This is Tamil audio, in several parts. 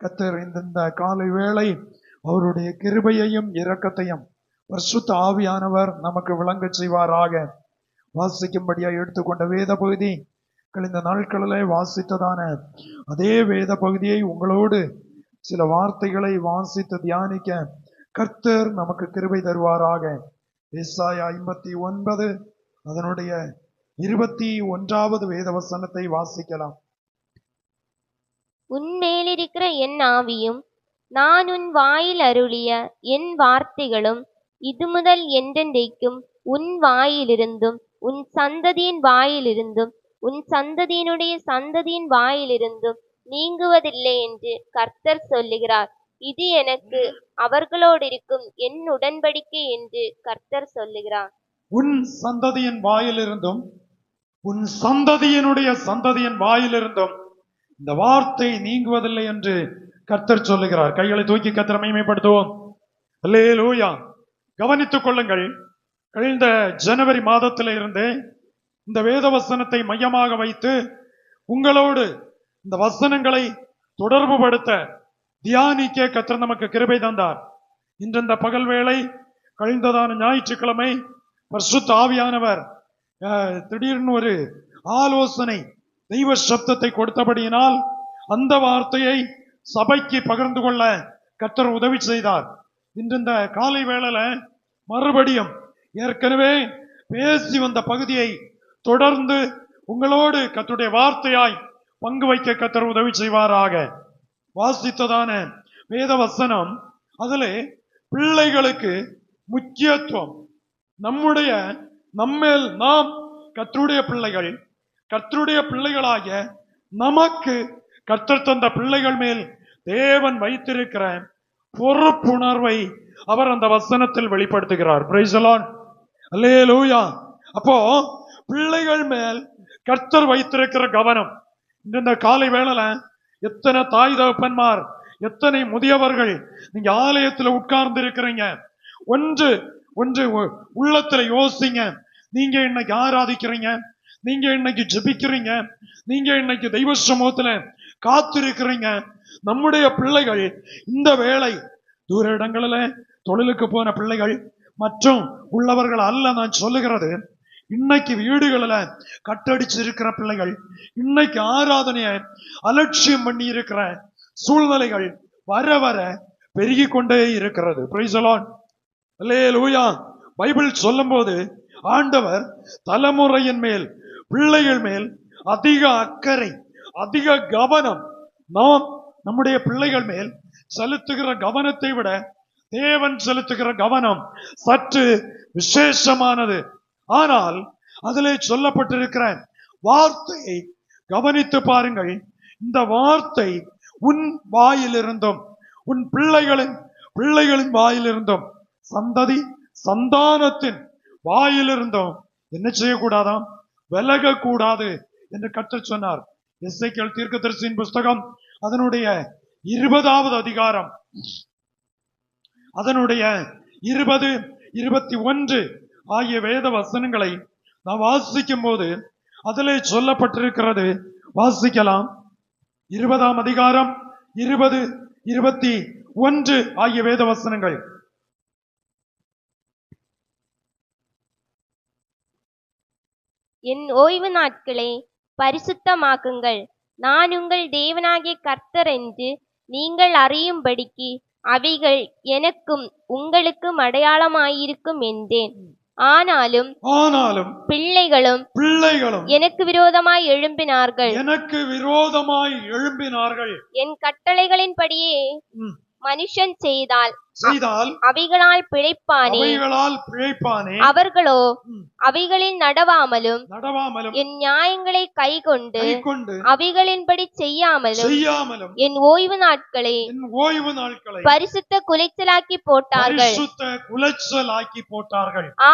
கர்த்தர் இந்த காலை வேளை அவருடைய கிருபையையும் இரக்கத்தையும் பரிசுத்த ஆவியானவர் நமக்கு விளங்க செய்வாராக. வாசிக்கும்படியாக எடுத்துக்கொண்ட வேத பகுதி கழிந்த நாட்களிலே வாசித்ததான அதே வேத பகுதியை உங்களோடு சில வார்த்தைகளை வாசித்து தியானிக்க கர்த்தர் நமக்கு கிருபை தருவாராக. ஏசாயா 59 அதனுடைய 21வது வேத வசனத்தை வாசிக்கலாம். உன்மேலிருக்கிற என் ஆவியும் நான் உன் வாயில் அருளிய என் வார்த்தைகளும் இது முதல் என்றென்றைக்கும் உன் வாயிலிருந்தும் உன் சந்ததியின் வாயிலிருந்தும் உன் சந்ததியினுடைய சந்ததியின் வாயிலிருந்தும் நீங்குவதில்லை என்று கர்த்தர் சொல்லுகிறார். இது எனக்கு அவர்களோடு இருக்கும் என் உடன்படிக்கை என்று கர்த்தர் சொல்லுகிறார். உன் சந்ததியின் வாயிலிருந்தும் உன் சந்ததியினுடைய சந்ததியின் வாயிலிருந்தும் இந்த வார்த்தை நீங்குவதில்லை என்று கர்த்தர் சொல்லுகிறார். கைகளை தூக்கி கர்த்தரை மகிமைப்படுத்துவோம். அல்லேலூயா. கவனித்துக் கொள்ளுங்கள். கழிந்த ஜனவரி மாதத்தில இருந்து இந்த வேத வசனத்தை மையமாக வைத்து உங்களோடு இந்த வசனங்களை தொடர்புபடுத்த தியானிக்க கர்த்தர் நமக்கு கிருபை தந்தார். இன்று இந்த பகல் வேளை கழிந்ததான ஞாயிற்றுக்கிழமை பரிசுத்த ஆவியானவர் திடீர்னு ஒரு ஆலோசனை தெய்வ சப்தத்தை கொடுத்தபடியினால் அந்த வார்த்தையை சபைக்கு பகிர்ந்து கொள்ள கர்த்தர் உதவி செய்தார். இன்று இந்த காலை வேளையில மறுபடியும் ஏற்கனவே பேசி வந்த பகுதியை தொடர்ந்து உங்களோடு கர்த்தருடைய வார்த்தையாய் பங்கு வைக்க கர்த்தர் உதவி செய்வாராக. வாசித்ததான வேத வசனம் அதிலே பிள்ளைகளுக்கு முக்கியத்துவம், நம்மேல் நாம் கர்த்தருடைய பிள்ளைகள், கர்த்தருடைய பிள்ளைகளாகிய நமக்கு கர்த்தர் தந்த பிள்ளைகள் மேல் தேவன் வைத்திருக்கிற பொறுப்புணர்வை அவர் அந்த வசனத்தில் வெளிப்படுத்துகிறார். Praise the Lord. அல்லேலூயா. அப்போ பிள்ளைகள் மேல் கர்த்தர் வைத்திருக்கிற கவனம். இந்த காலை வேளையில எத்தனை தாய் தகப்பன்மார், எத்தனை முதியவர்கள் நீங்க ஆலயத்தில் உட்கார்ந்து இருக்கிறீங்க. ஒன்று உள்ளத்துல யோசிங்க. நீங்க இன்னைக்கு ஆராதிக்கிறீங்க, நீங்க இன்னைக்கு ஜெபிக்கிறீங்க, நீங்க இன்னைக்கு தெய்வ சமூகத்துல காத்திருக்கிறீங்க. நம்முடைய பிள்ளைகள் இந்த வேளை தூர இடங்களில தொழிலுக்கு போன பிள்ளைகள் மற்றும் உள்ளவர்கள் அல்ல நான் சொல்லுகிறது. இன்னைக்கு வீடுகளில் கட்டடிச்சு இருக்கிற பிள்ளைகள், இன்னைக்கு ஆராதனைய அலட்சியம் பண்ணி இருக்கிற சூழ்நிலைகள் வர வர பெருகி கொண்டே இருக்கிறது. Price the Lord. Hallelujah. Bible சொல்லும் போது ஆண்டவர் தலைமுறையின் மேல், பிள்ளைகள் மேல் அதிக அக்கறை, அதிக கவனம், நாம் நம்முடைய பிள்ளைகள் மேல் செலுத்துகிற கவனத்தை விட தேவன் செலுத்துகிற கவனம் சற்று விசேஷமானது. ஆனால் அதிலே சொல்லப்பட்டிருக்கிற வார்த்தையை கவனித்து பாருங்கள். இந்த வார்த்தை உன் வாயிலிருந்தும் உன் பிள்ளைகளின் வாயிலிருந்தும் சந்தானத்தின் வாயிலிருந்தும் என்ன செய்யக்கூடாதாம்? விலகக்கூடாது என்று கர்த்தர் சொன்னார். எசேக்கியேல் தீர்க்கதரிசியின் புஸ்தகம் அதனுடைய 20வது அதிகாரம் அதனுடைய 20, 21 ஆகிய வேத வசனங்களை நாம் வாசிக்கும் போது அதிலே சொல்லப்பட்டிருக்கிறது. வாசிக்கலாம். 20ஆம் அதிகாரம் 20, 21 ஆகிய வேத வசனங்கள். என் ஓய்வு நாட்களை பரிசுத்தமாக்குங்கள், நான் உங்கள் தேவனாகிய கர்த்தர் என்று நீங்கள் அறியும்படிக்கு அவைகள் எனக்கும் உங்களுக்கும் அடையாளமாயிருக்கும் என்றேன். ஆனாலும் பிள்ளைகளும் எனக்கு விரோதமாய் எழும்பினார்கள். என் கட்டளைகளின்படியே மனுஷன் செய்தால் அவைகளால் பிழைப்பானே. அவர்களோ அவைகளில் நடவாமலும் என் நியாயங்களை கைக்கொண்டு அவைகளின்படி செய்யாமலும் என் ஓய்வு நாட்களை பரிசுத்த குலைச்சலாக்கி போட்டார்கள்.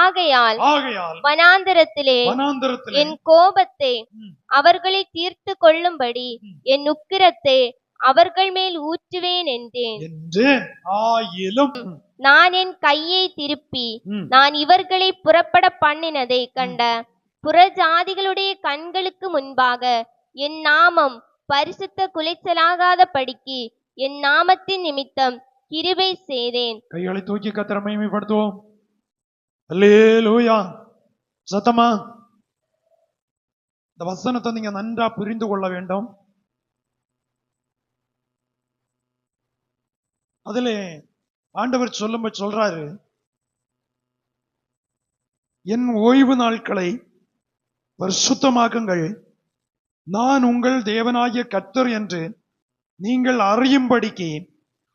ஆகையால் வனாந்தரத்திலே என் கோபத்தை அவர்களை தீர்த்து கொள்ளும்படி என் உக்கிரத்தை அவர்கள் மேல் ஊற்றுவேன் என்றேன். நான் என் கையை திருப்பி நான் இவர்களை புறப்பட பண்ணினதை கண்ட புறஜாதிகளுடைய கண்களுக்கு முன்பாக என் நாமம் பரிசுத்த குலைச்சலாகாத படிக்கு என் நாமத்தின் நிமித்தம் கிருபை செய்தேன். கைகளை தூக்கி கர்த்தரை மகிமைப்படுத்துவோம். அல்லேலூயா. சத்தமா இந்த வசனத்தை நீங்க நன்றா புரிந்து கொள்ள வேண்டும். அதுல ஆண்டவர் சொல்றாரு, என் ஓய்வு நாட்களை பரிசுத்தமாக்குங்கள், நான் உங்கள் தேவனாகிய கர்த்தர் என்று நீங்கள் அறியும்படிக்கு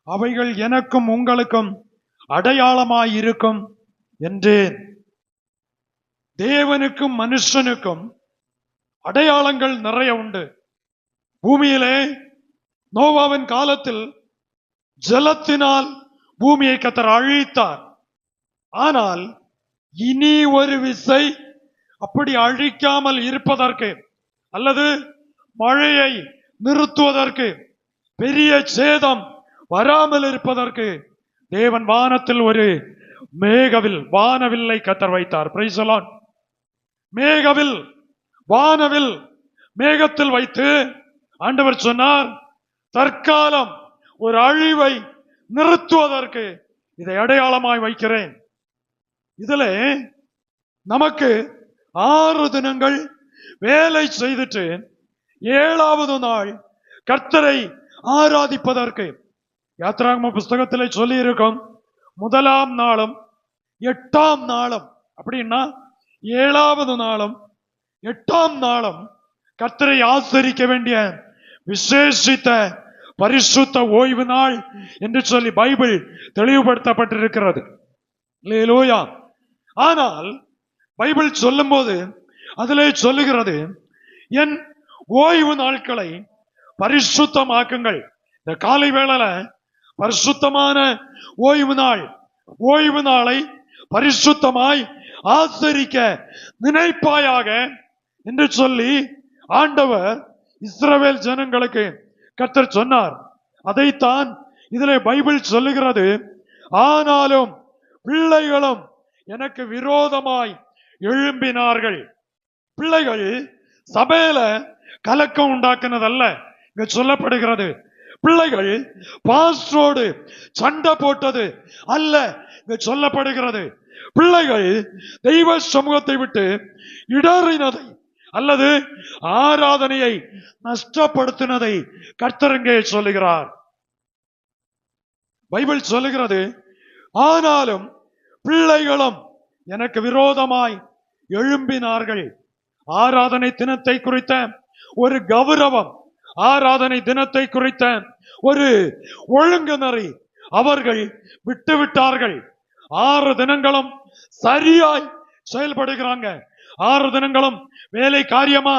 அவைகள் எனக்கும் உங்களுக்கும் அடையாளமாயிருக்கும் என்றேன். தேவனுக்கும் மனுஷனுக்கும் அடையாளங்கள் நிறைய உண்டு. பூமியிலே நோவாவின் காலத்தில் ஜலத்தினால் பூமியை கர்த்தர் அழித்தார். ஆனால் இனி ஒரு விசை அப்படி அழிக்காமல் இருப்பதற்கு அல்லது மழையை நிறுத்துவதற்கு, பெரிய சேதம் வராமல் இருப்பதற்கு தேவன் வானத்தில் ஒரு வானவில்லை கர்த்தர் வைத்தார். Price the Lord. வானவில் மேகத்தில் வைத்து ஆண்டவர் சொன்னார், தற்காலம் ஒரு அழிவை நிறுத்துவதற்கு இதை அடையாளமாய் வைக்கிறேன். இதுல நமக்கு 6 தினங்கள் வேலை செய்துட்டு 7வது நாள் கர்த்தரை ஆராதிப்பதற்கு யாத்திராகம புஸ்தகத்திலே சொல்லி இருக்கும். 1ஆம் நாளும் 8ஆம் நாளும், அப்படின்னா 7வது நாளும் 8ஆம் நாளும் கர்த்தரை ஆசரிக்க வேண்டிய விசேஷித்த பரிசுத்த ஓய்வு நாள் என்று சொல்லி பைபிள் தெளிவுபடுத்தப்பட்டிருக்கிறது. அல்லேலூயா. ஆனால் பைபிள் சொல்லும் போது அதிலே சொல்லுகிறது, என் ஓய்வு நாட்களை பரிசுத்தமாக்குங்கள். இந்த காலை வேளையில பரிசுத்தமான ஓய்வு நாளை பரிசுத்தமாய் ஆசரிக்க நினைப்பாயாக என்று சொல்லி ஆண்டவர் இஸ்ரவேல் ஜனங்களுக்கு கர்த்தர் சொன்னார். அதைத்தான் இதிலே பைபிள் சொல்லுகிறது. ஆனாலும் பிள்ளைகளும் எனக்கு விரோதமாய் எழும்பினார்கள். பிள்ளைகள் சபையில கலக்கம் உண்டாக்குனதல்ல இங்க சொல்லப்படுகிறது. பிள்ளைகள் பாஸ்டரோடு சண்டை போட்டது அல்ல இங்க சொல்லப்படுகிறது. பிள்ளைகள் தெய்வ சமூகத்தை விட்டு இடறினதை அல்லது ஆராதனையை நஷ்டப்படுத்தினதை கர்த்தர் இங்கே சொல்லுகிறார். பைபிள் சொல்லுகிறது, ஆனாலும் பிள்ளைகளும் எனக்கு விரோதமாய் எழும்பினார்கள். ஆராதனை தினத்தை குறித்த ஒரு கௌரவம், ஆராதனை தினத்தை குறித்த ஒரு ஒழுங்குநெறி அவர்கள் விட்டுவிட்டார்கள். 6 தினங்களும் சரியாய் செயல்படுகிறாங்க. 6 தினங்களும் வேலை காரியமா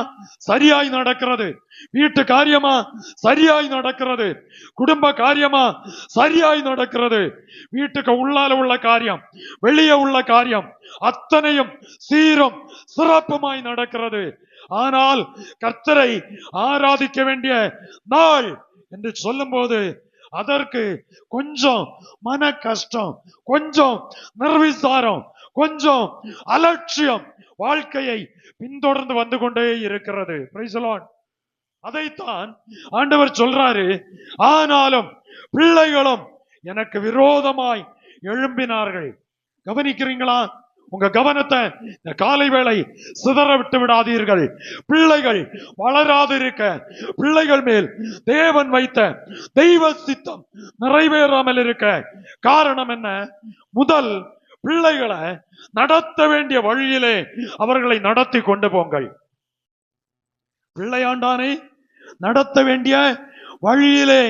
சரியாய் நடக்கிறது, வீட்டு காரியமா சரியாய் நடக்கிறது, குடும்ப காரியமா சரியாய் நடக்கிறது, வீட்டுக்கு உள்ளால உள்ள காரியம் வெளியே உள்ள காரியம் அத்தனையும் சீரும் சிறப்புமாய் நடக்கிறது. ஆனால் கர்த்தரை ஆராதிக்க வேண்டிய நாள் என்று சொல்லும் போது அதற்கு கொஞ்சம் மன கஷ்டம், கொஞ்சம் நிர்விசாரம், கொஞ்சம் அலட்சியம் வாழ்க்கையை பின்தொடர்ந்து வந்து கொண்டே இருக்கிறது. Price the Lord. அதைத்தான் ஆண்டவர் சொல்றாரு, ஆனாலும் பிள்ளைகளும் எனக்கு விரோதமாய் எழும்பினார்கள். கவனிக்கிறீங்களா? உங்க கவனத்தை இந்த காலை வேளை சிதற விட்டு விடாதீர்கள். பிள்ளைகள் வளராதிருக்க, பிள்ளைகள் மேல் தேவன் வைத்த தெய்வ சித்தம் நிறைவேறாமல் இருக்க காரணம் என்ன? முதல், பிள்ளைகளை நடத்த வேண்டிய வழியிலே அவர்களை நடத்தி கொண்டு போங்கள். பிள்ளையாண்டானை நடத்த வேண்டிய வழியிலே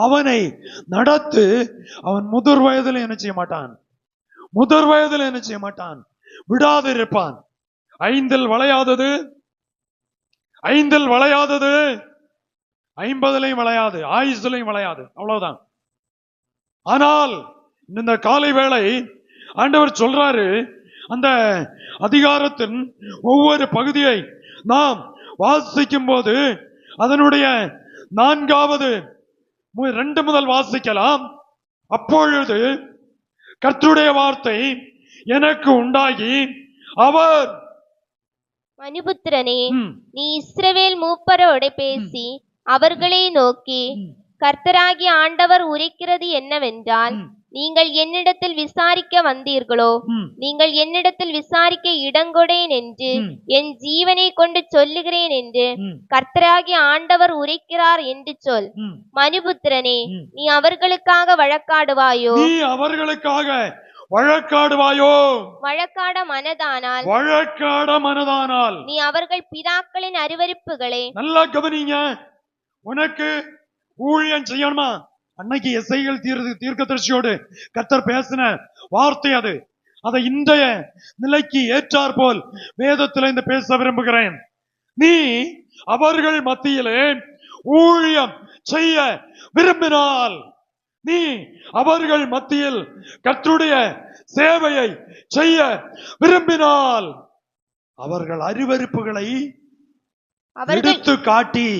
அவனை நடத்து. அவன் முதிர் வயதில் என்ன செய்ய மாட்டான்? முதிர் வயதில் என்ன செய்ய மாட்டான்? விடாது இருப்பான். 5 வளையாதது 50 வளையாது, ஆயுசிலையும் வளையாது, அவ்வளவுதான். ஆனால் இந்த காலை வேளை ஆண்டவர் சொல்றாரு, அந்த அதிகாரத்தின் ஒவ்வொரு பகுதியை நாம் வாசிக்கும் போது அதனுடைய 4வது 2 முதல் வாசிக்கலாம். அப்பொழுது கர்த்தருடைய வார்த்தை எனக்கு உண்டாகி, அவர், மனுபுத்திரனே, நீ இஸ்ரவேல் மூப்பரோட பேசி அவர்களை நோக்கி, கர்த்தராகிய ஆண்டவர் உரைக்கிறது என்னவென்றால், ம். நீங்கள் என்னிடத்தில் விசாரிக்க வந்தீர்களோ, ம். நீங்கள் என்னிடத்தில் விசாரிக்க இடங்கொடேன் என்று ம். என் ஜீவனை கொண்டு சொல்லுகிறேன் என்று ம். கர்த்தராகிய ஆண்டவர் உரைக்கிறார் என்று சொல். ம். மனுபுத்திரனே, ம். நீ அவர்களுக்காக வழக்காடுவாயோ? நீ அவர்களுக்காக வழக்காடுவாயோ? வழக்காட மனதானால் வழக்காட மனதானால். நீ அவர்கள் பிதாக்களின் அருவருப்புகளை நல்லா கவனிங்க. உனக்கு ஊழியம் செய்யணுமா? அன்னைக்கு எஸ்ஐகள் தீர்க்கதரிசியோடு கர்த்தர் பேசின வார்த்தை அது. அதை இன்றைய நிலைக்கு ஏற்றார் போல் வேதத்திலிருந்து பேச விரும்புகிறேன். நீ அவர்கள் மத்தியிலே ஊழியம் செய்ய விரும்பினால், நீ அவர்கள் மத்தியில் கர்த்தருடைய சேவையை செய்ய விரும்பினால், அவர்கள் அருவருப்புகளை அவர்கள் எடுத்து காட்டி,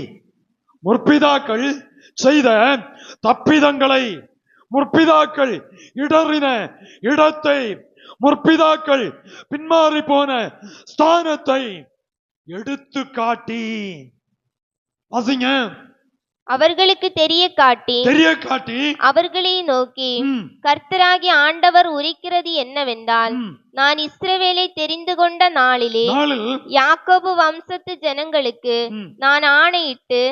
முற்பிதாக்கள் செய்த தப்பிதங்களை, முற்பிதாக்கள் இடறின இடத்தை, முற்பிதாக்கள் பின்மாறி போன ஸ்தானத்தை எடுத்து காட்டி, வாசிங்க, அவர்களுக்கு தெரிய காட்டி அவர்களை நோக்கி, ம், கர்த்தராகிய ஆண்டவர் உரைக்கிறது என்னவென்றால், ம், நான் இஸ்ரவேலை தெரிந்து கொண்ட நாளிலே நாளில், யாக்கோபு வம்சத்து ஜனங்களுக்கு ம், நான் ஆணையிட்டு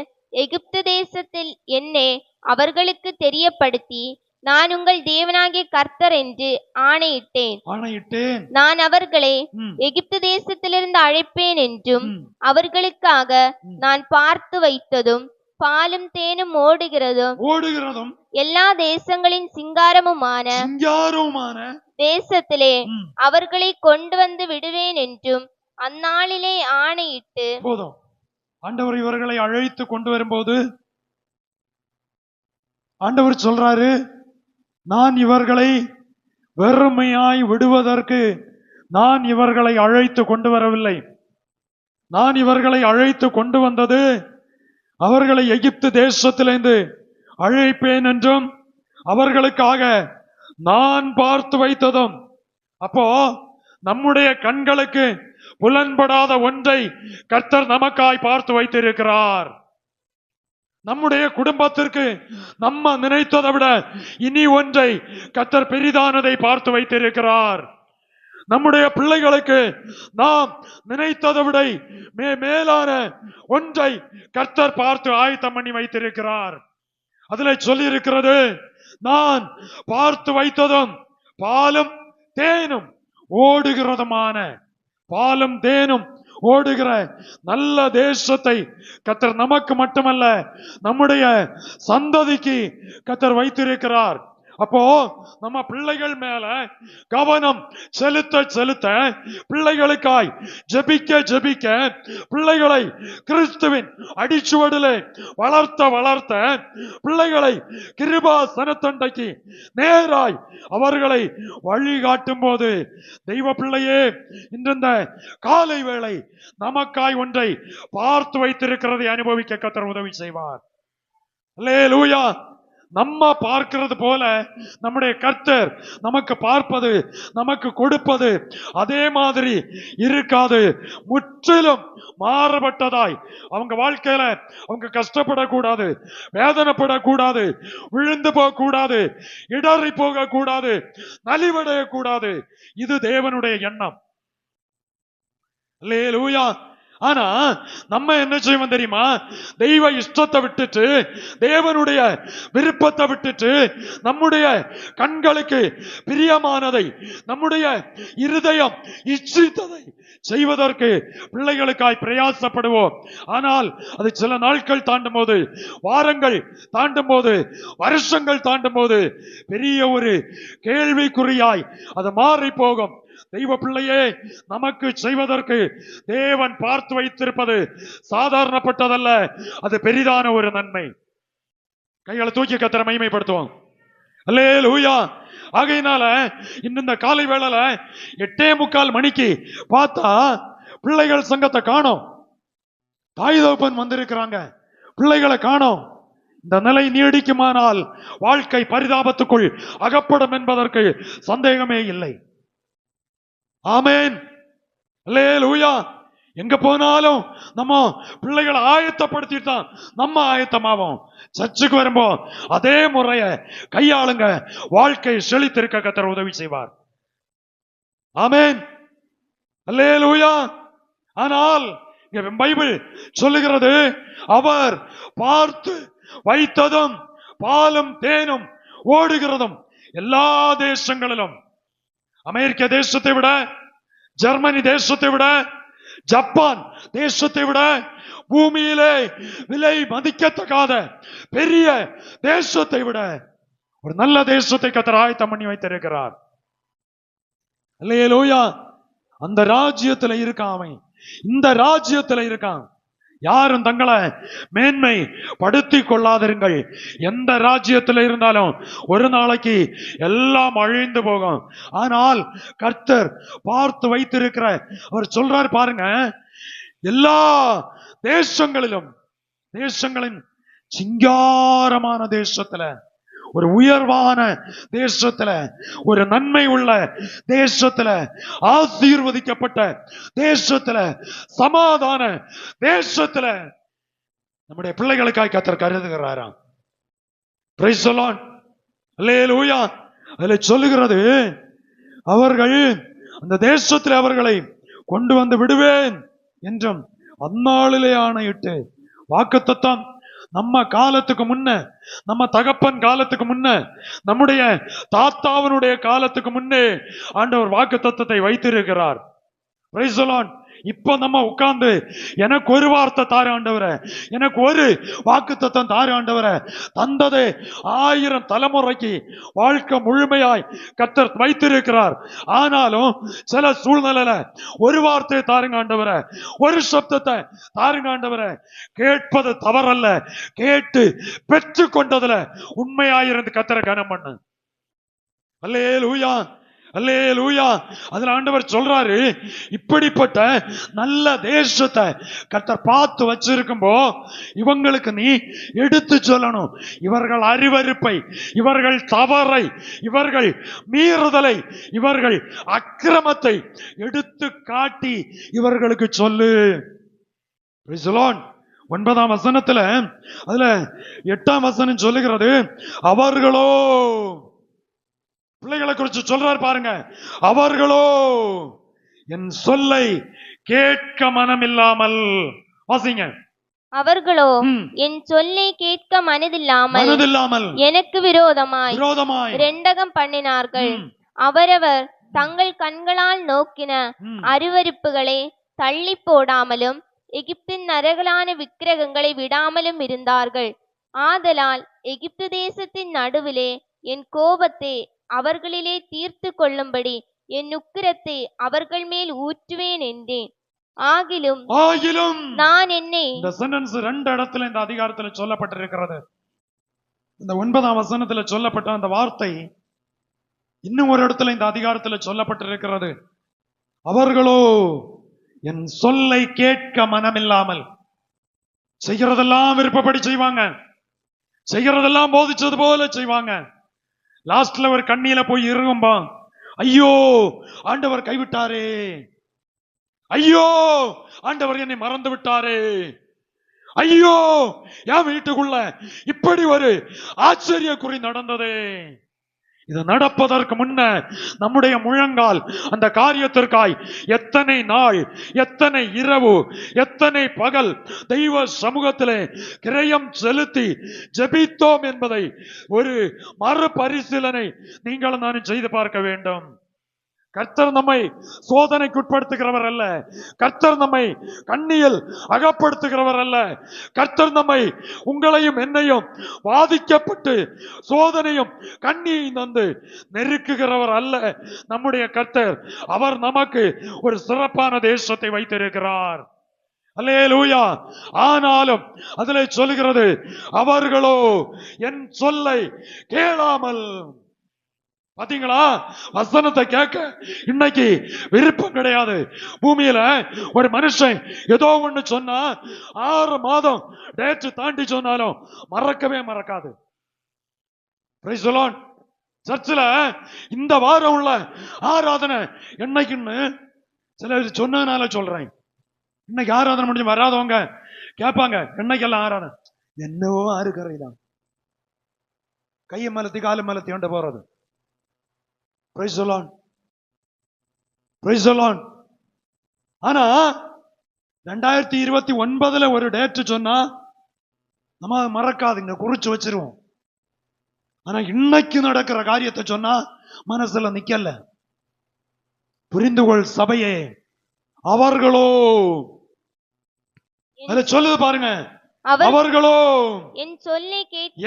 எகிப்து தேசத்தில் என்னை அவர்களுக்கு தெரியப்படுத்தி, நான் உங்கள் தேவனாகிய கர்த்தர் என்று ஆணையிட்டேன். நான் அவர்களை ம், எகிப்து தேசத்திலிருந்து அழைப்பேன் என்றும், ம், அவர்களுக்காக ம். நான் பார்த்து வைத்ததும் பாலும் தேனும் ஓடுகிறதும் எல்லா தேசங்களின் சிங்காரமுமான தேசத்திலே ம். அவர்களை கொண்டு வந்து விடுவேன் என்றும் அந்நாளிலே ஆணையிட்டு. போதும். ஆண்டவர் இவர்களை அழைத்து கொண்டு வரும்போது ஆண்டவர் சொல்றாரு, நான் இவர்களை வெறுமையாய் விடுவதற்கு நான் இவர்களை அழைத்து கொண்டு வரவில்லை. நான் இவர்களை அழைத்து கொண்டு வந்தது அவர்களை எகிப்து தேசத்திலிருந்து அழைப்பேன் என்றும், அவர்களுக்காக நான் பார்த்து வைத்ததும். அப்போ நம்முடைய கண்களுக்கு புலன்படாத ஒன்றை கர்த்தர் நமக்காய் பார்த்து வைத்திருக்கிறார். நம்முடைய குடும்பத்திற்கு நம்ம நினைத்ததை விட இனி ஒன்றை கர்த்தர் பெரிதானதை பார்த்து வைத்திருக்கிறார். நம்முடைய பிள்ளைகளுக்கு நாம் நினைத்ததை விட மேலான ஒன்றை கர்த்தர் பார்த்து ஆயத்தம் பண்ணி வைத்திருக்கிறார். அதுல சொல்லி இருக்கிறது, நான் பார்த்து வைத்ததும் பாலும் தேனும் ஓடுகிறதுமான, பாலும் தேனும் ஓடுகிற நல்ல தேசத்தை கர்த்தர் நமக்கு மட்டுமல்ல நம்முடைய சந்ததிக்கு கர்த்தர் வைத்திருக்கிறார். அப்போ நம்ம பிள்ளைகள் மேல கவனம் செலுத்த பிள்ளைகளுக்காய் ஜெபிக்க பிள்ளைகளை கிறிஸ்துவின் அடிச்சுவடிலே வளர்த்த பிள்ளைகளை கிருபாசனத்தண்டைக்கு நேராய் அவர்களை வழிகாட்டும் போது, தெய்வ பிள்ளையே, இந்த காலை வேளை நமக்காய் ஒன்றை பார்த்து வைத்திருக்கிறதை அனுபவிக்க கர்த்தர் உதவி செய்வார். அல்லேலூயா. நம்ம பார்க்கிறது போல நம்முடைய கர்த்தர் நமக்கு பார்ப்பது, நமக்கு கொடுப்பது அதே மாதிரி இருக்காது. முற்றிலும் மாறுபட்டதாய் அவங்க வாழ்க்கையில அவங்க கஷ்டப்படக்கூடாது, வேதனைப்படக்கூடாது, விழுந்து போக கூடாது, இடறி போக கூடாது, நலிவடைய கூடாது. இது தேவனுடைய எண்ணம். அல்லேலூயா. ஆனா நம்ம என்ன செய்வோம் தெரியுமா? தெய்வ இஷ்டத்தை விட்டுட்டு, தேவனுடைய விருப்பத்தை விட்டுட்டு, நம்முடைய கண்களுக்கு பிரியமானதை, நம்முடைய இருதயம் இச்சித்ததை செய்வதற்கு பிள்ளைகளுக்காய் பிரயாசப்படுவோம். ஆனால் அது சில நாட்கள் தாண்டும் போது, வாரங்கள் தாண்டும் போது, வருஷங்கள் தாண்டும் போது பெரிய ஒரு கேள்விக்குறியாய் அது மாறி போகும். தெய்வ பிள்ளையே, நமக்கு செய்வதற்கு தேவன் பார்த்து வைத்திருப்பது சாதாரணப்பட்டதல்ல, அது பெரிதான ஒரு நன்மை. கைகளை தூக்கி கர்த்தரை மகிமைப்படுத்துவோம். அல்லேலூயா. ஆகையினால இந்த காலை வேளையில 8:45 மணிக்கு பார்த்தா பிள்ளைகள் சங்கத்தை காணோம். தாய் தகப்பன் வந்திருக்கிறாங்க, பிள்ளைகளை காணோம். இந்த நிலை நீடிக்குமானால் வாழ்க்கை பரிதாபத்துக்குள் அகப்படும் என்பதற்கு சந்தேகமே இல்லை. ஆமென். அல்லேலூயா. எங்க போனாலும் நம்ம பிள்ளைகளை ஆயத்தப்படுத்திட்டு தான் நம்ம ஆயத்தமாவோம். சர்ச்சுக்கு வரும்போ அதே முறைய கையாளுங்க. வாழ்க்கை செழித்திருக்க கர்த்தர் உதவி செய்வார். ஆமென், அல்லேலூயா. ஆனால் பைபிள் சொல்லுகிறது, அவர் பார்த்து வைத்ததும் பாலும் தேனும் ஓடுகிறதும் எல்லா தேசங்களிலும், அமெரிக்க தேசத்தை விட, ஜெர்மனி தேசத்தை விட, ஜப்பான் தேசத்தை விட, பூமியிலே விலை மதிக்கத்தக்காத பெரிய தேசத்தை விட ஒரு நல்ல தேசத்தை கர்த்தர் ஆயத்தம் பண்ணி வைத்திருக்கிறார். அல்லேலூயா. அந்த ராஜ்யத்துல இருக்கான் அவன், இந்த ராஜ்யத்துல இருக்கான். யாரும் தங்களை மேன்மை படுத்தி கொள்ளாதிருங்கள். எந்த ராஜ்யத்தில் இருந்தாலும் ஒரு நாளைக்கு எல்லாம் அழிந்து போகும். ஆனால் கர்த்தர் பார்த்து வைத்திருக்கிற, அவர் சொல்றார் பாருங்க, எல்லா தேசங்களிலும், தேசங்களின் சிங்காரமான தேசத்துல, ஒரு உயர்வான தேசத்துல, ஒரு நன்மை உள்ள தேசத்துல, ஆசீர்வதிக்கப்பட்ட தேசத்துல, சமாதான தேசத்துல நம்முடைய பிள்ளைகளுக்காய் கர்த்தர் கருதுகிறாராம். பிரைஸ் தி லார்ட், அல்லேலூயா. அதுல சொல்லுகிறது, அவர்கள் அந்த தேசத்தில் அவர்களை கொண்டு வந்து விடுவேன் என்றும் அந்நாளிலே ஆணையிட்டு, வாக்குத்தத்தம் நம்ம காலத்துக்கு முன்ன, நம்ம தகப்பன் காலத்துக்கு முன்ன, நம்முடைய தாத்தாவனுடைய காலத்துக்கு முன்னே ஆண்டவர் வாக்குத்தத்தத்தை வைத்திருக்கிறார். Price the Lord. இப்ப நம்ம உட்கார்ந்து எனக்கு ஒரு வார்த்தை தாரு ஆண்டவரே, எனக்கு ஒரு வாக்குத்தத்தம் தாரு ஆண்டவரே, தந்ததே 1000 தலைமுறைக்கு வாழ்க்கை முழுமையாய் கர்த்தர் வைத்திருக்கிறார். ஆனாலும் சில சூழ்நிலையில ஒரு வார்த்தை தாருங்க ஆண்டவரே, ஒரு சப்தத்தை தாருங்க ஆண்டவரே. கேட்பது தவறல்ல, கேட்டு பெற்று கொண்டதுல உண்மையாயிருந்து கர்த்தரை கனம் பண்ணு. அல்லேலூயா, அல்லேலூயா. அதுல ஆண்டவர் சொல்றாரு, இப்படிப்பட்ட நல்ல தேசத்தை கர்த்தர் பார்த்து வச்சிருக்கும்போ இவங்களுக்கு நீ எடுத்து சொல்லணும். இவர்கள் அறிவறுப்பை, இவர்கள் தவறை, இவர்கள் மீறுதலை, இவர்கள் அக்கிரமத்தை எடுத்து காட்டி இவர்களுக்கு சொல்லு. Price the Lord. 9ஆம் வசனத்துல, அதுல 8ஆம் வசனம் சொல்லுகிறது, அவர்களோ, பிள்ளைகளை குறித்து சொல்றார் பாருங்க, அவர்களோ என் சொல்லை கேட்க மனமில்லாமல், வாசிங்க, அவர்களோ என் சொல்லை கேட்க மனதில்லாமல் எனக்கு விரோதமாய் ரெண்டகம் பண்ணினார்கள். அவரவர் தங்கள் கண்களால் நோக்கின அருவருப்புகளை தள்ளி போடாமலும் எகிப்தின் நரகலான விக்கிரகங்களை விடாமலும் இருந்தார்கள். ஆதலால் எகிப்து தேசத்தின் நடுவிலே என் கோபத்தை அவர்களிலே தீர்த்து கொள்ளும்படி என் உக்கிரத்தை அவர்கள் மேல் ஊற்றுவேன் என்றேன். ஆகிலும் நான் என்னை, இந்த சென்டென்ஸ் 2 இடத்துல இந்த அதிகாரத்துல சொல்லப்பட்டிருக்கிறது. இந்த 9ஆம் வசனத்துல சொல்லப்பட்ட அந்த வார்த்தை இன்னும் ஒரு இடத்துல இந்த அதிகாரத்துல சொல்லப்பட்டிருக்கிறது. அவர்களோ என் சொல்லை கேட்க மனமில்லாமல், செய்கிறதெல்லாம் விருப்பப்படி செய்வாங்க, செய்கிறதெல்லாம் போதிச்சது போல செய்வாங்க. லாஸ்ட்ல ஒரு கண்ணியில போய் இருக்கும்பா, ஐயோ ஆண்டவர் கைவிட்டாரே, ஐயோ ஆண்டவர் என்னை மறந்து விட்டாரே, ஐயோ என் வீட்டுக்குள்ள இப்படி ஒரு ஆச்சரிய குறி நடந்ததே. இது நடப்பதற்கு முன்ன நம்முடைய முழங்கால் அந்த காரியத்திற்காய் எத்தனை நாள், எத்தனை இரவு, எத்தனை பகல் தெய்வ சமூகத்திலே கிரயம் செலுத்தி ஜெபித்தோம் என்பதை ஒரு மறுபரிசீலனை நீங்களும் நானும் செய்து பார்க்க வேண்டும். கர்த்தர் நம்மை சோதனைக்குட்படுத்துகிறவர் அல்ல, கர்த்தர் நம்மை கண்ணியில் அகப்படுத்துகிறவர் அல்ல, கர்த்தர் நம்மை, உங்களையும் என்னையும் பாதிக்கப்பட்டு சோதனையும் கண்ணியையும் தந்து நெருக்குகிறவர் அல்ல நம்முடைய கர்த்தர். அவர் நமக்கு ஒரு சிறப்பான தேசத்தை வைத்திருக்கிறார். அல்லேலூயா. ஆனாலும் அதிலே சொல்கிறது, அவர்களோ என் சொல்லை கேளாமல். பாத்தீங்களா, வசனத்தை கேட்க இன்னைக்கு விருப்பம் கிடையாது. பூமியில ஒரு மனுஷன் ஏதோ ஒண்ணு சொன்னா 6 மாதம் டேட் தாண்டி சொன்னாலும் மறக்கவே மறக்காது. Price the Lord. சர்ச்சில் இந்த வாரம் உள்ள ஆராதனை என்னைக்குன்னு சிலர் சொன்னதுனால சொல்றேன். இன்னைக்கு ஆராதனை முடிஞ்சு வராதவங்க கேட்பாங்க, என்னைக்கெல்லாம் ஆராதனை? என்னவோ ஆறுகரைதான், கையை மலத்தி காலு மலத்தி கொண்டு போறது. Praise the Lord. Praise the Lord. ஆனா 2029 ஒரு டேட் சொன்னா நம்ம மறக்காதுங்க, குறிச்சு வச்சிருவோம். ஆனா இன்னைக்கு நடக்கிற காரியத்தை சொன்னா மனசுல நிக்கல. புரிந்துகொள் சபையே, அவர்களோ அதுல சொல்லுது பாருங்க, அவர்களோ என் சொல்லை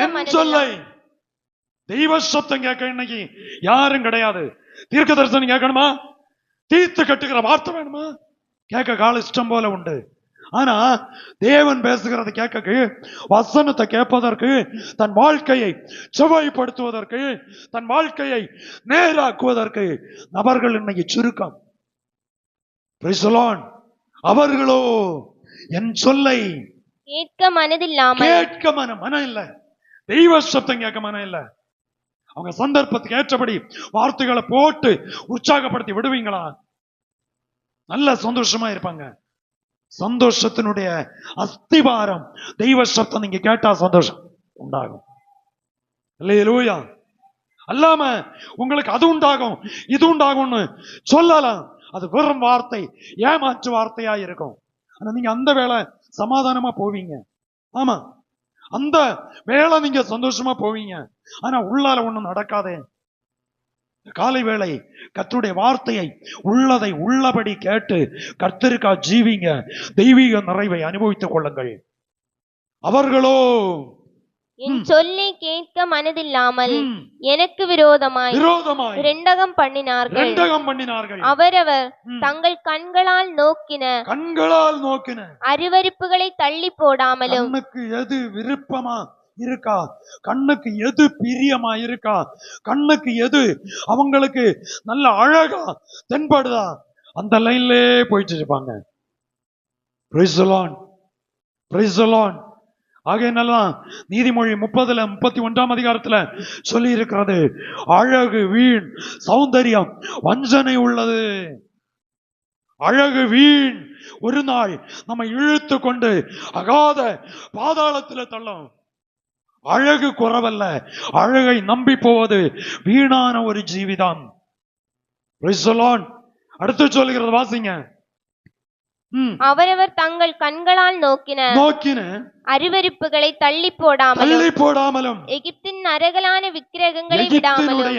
என் சொல்லை, தெய்வ சத்தம் கேட்க இன்னைக்கு யாரும் கிடையாது. தீர்க்க தரிசனம் கேட்கணுமா, தீர்த்து கட்டுகிற வார்த்தை வேணுமா, கேட்க கால இஷ்டம் போல உண்டு. ஆனா தேவன் பேசுகிறத கேட்க, வசனத்தை கேட்பதற்கு, தன் வாழ்க்கையை செவ்வாய்ப்படுத்துவதற்கு, தன் வாழ்க்கையை நேராக்குவதற்கு நபர்கள் இன்னைக்கு சுருக்கம். Praise the Lord. அவர்களோ என் சொல்லை கேட்க மனதில்லாமல், கேட்க மனம் இல்ல, தெய்வ சத்தம் கேட்க மனம் இல்ல. அவங்க சந்தர்ப்பத்துக்கு ஏற்றபடி வார்த்தைகளை போட்டு உற்சாகப்படுத்தி விடுவீங்களா? நல்ல சந்தோஷமா இருப்பாங்க. சந்தோஷத்தினுடைய அஸ்திவாரம் தெய்வ சத்தம் நீங்க கேட்டா சந்தோஷம் உண்டாகும். அல்லேலூயா. அல்லாம உங்களுக்கு அது உண்டாகும் இது உண்டாகும்னு சொல்லலாம், அது வெறும் வார்த்தை, ஏமாற்று வார்த்தையா இருக்கும். ஆனா நீங்க அந்த வேளை சமாதானமா போவீங்க. ஆமா, அந்த வேளை நீங்க சந்தோஷமா போவீங்க. ஆனா உள்ளால ஒண்ணும் நடக்காதே. காலை வேளை கர்த்தருடைய வார்த்தையை உள்ளதை உள்ளபடி கேட்டு கர்த்தருக்கா ஜீவிங்க, தெய்வீக நிறைவை அனுபவித்துக் கொள்ளுங்கள். அவர்களோ என் சொல்லை கேட்க மனதில்லாமல் எனக்கு விரோதமாய் இரண்டகம் பண்ணினார்கள். அவரவர் தங்கள் கண்களால் நோக்கின அருவருப்புகளை தள்ளி போடாமலும், கண்ணுக்கு எது விருப்பமா இருக்கா, கண்ணுக்கு எது பிரியமா இருக்கா, கண்ணுக்கு எது அவங்களுக்கு நல்ல அழகா தென்படுதா, அந்த லைன்லே போயிட்டு இருப்பாங்க. Praise the Lord. Praise the Lord. ஆகையினால்தான் நீதிமொழி 30:31 அதிகாரத்துல சொல்லி இருக்கிறது, அழகு வீண், சௌந்தரியம் வஞ்சனை உள்ளது. அழகு வீண் ஒரு நாள் நம்ம இழுத்து கொண்டு அகாத பாதாளத்துல தள்ளும். அழகு குறவல்ல, அழகை நம்பி போவது வீணான ஒரு ஜீவிதான். Praise the Lord. அடுத்து சொல்லுகிறது வாசிங்க. அவரவர் தங்கள் கண்களால் நோக்கின அருவருப்புகளை தள்ளி போடாமலும், எகிப்தின் நரகலான விக்கிரகங்களை விடாமலும்,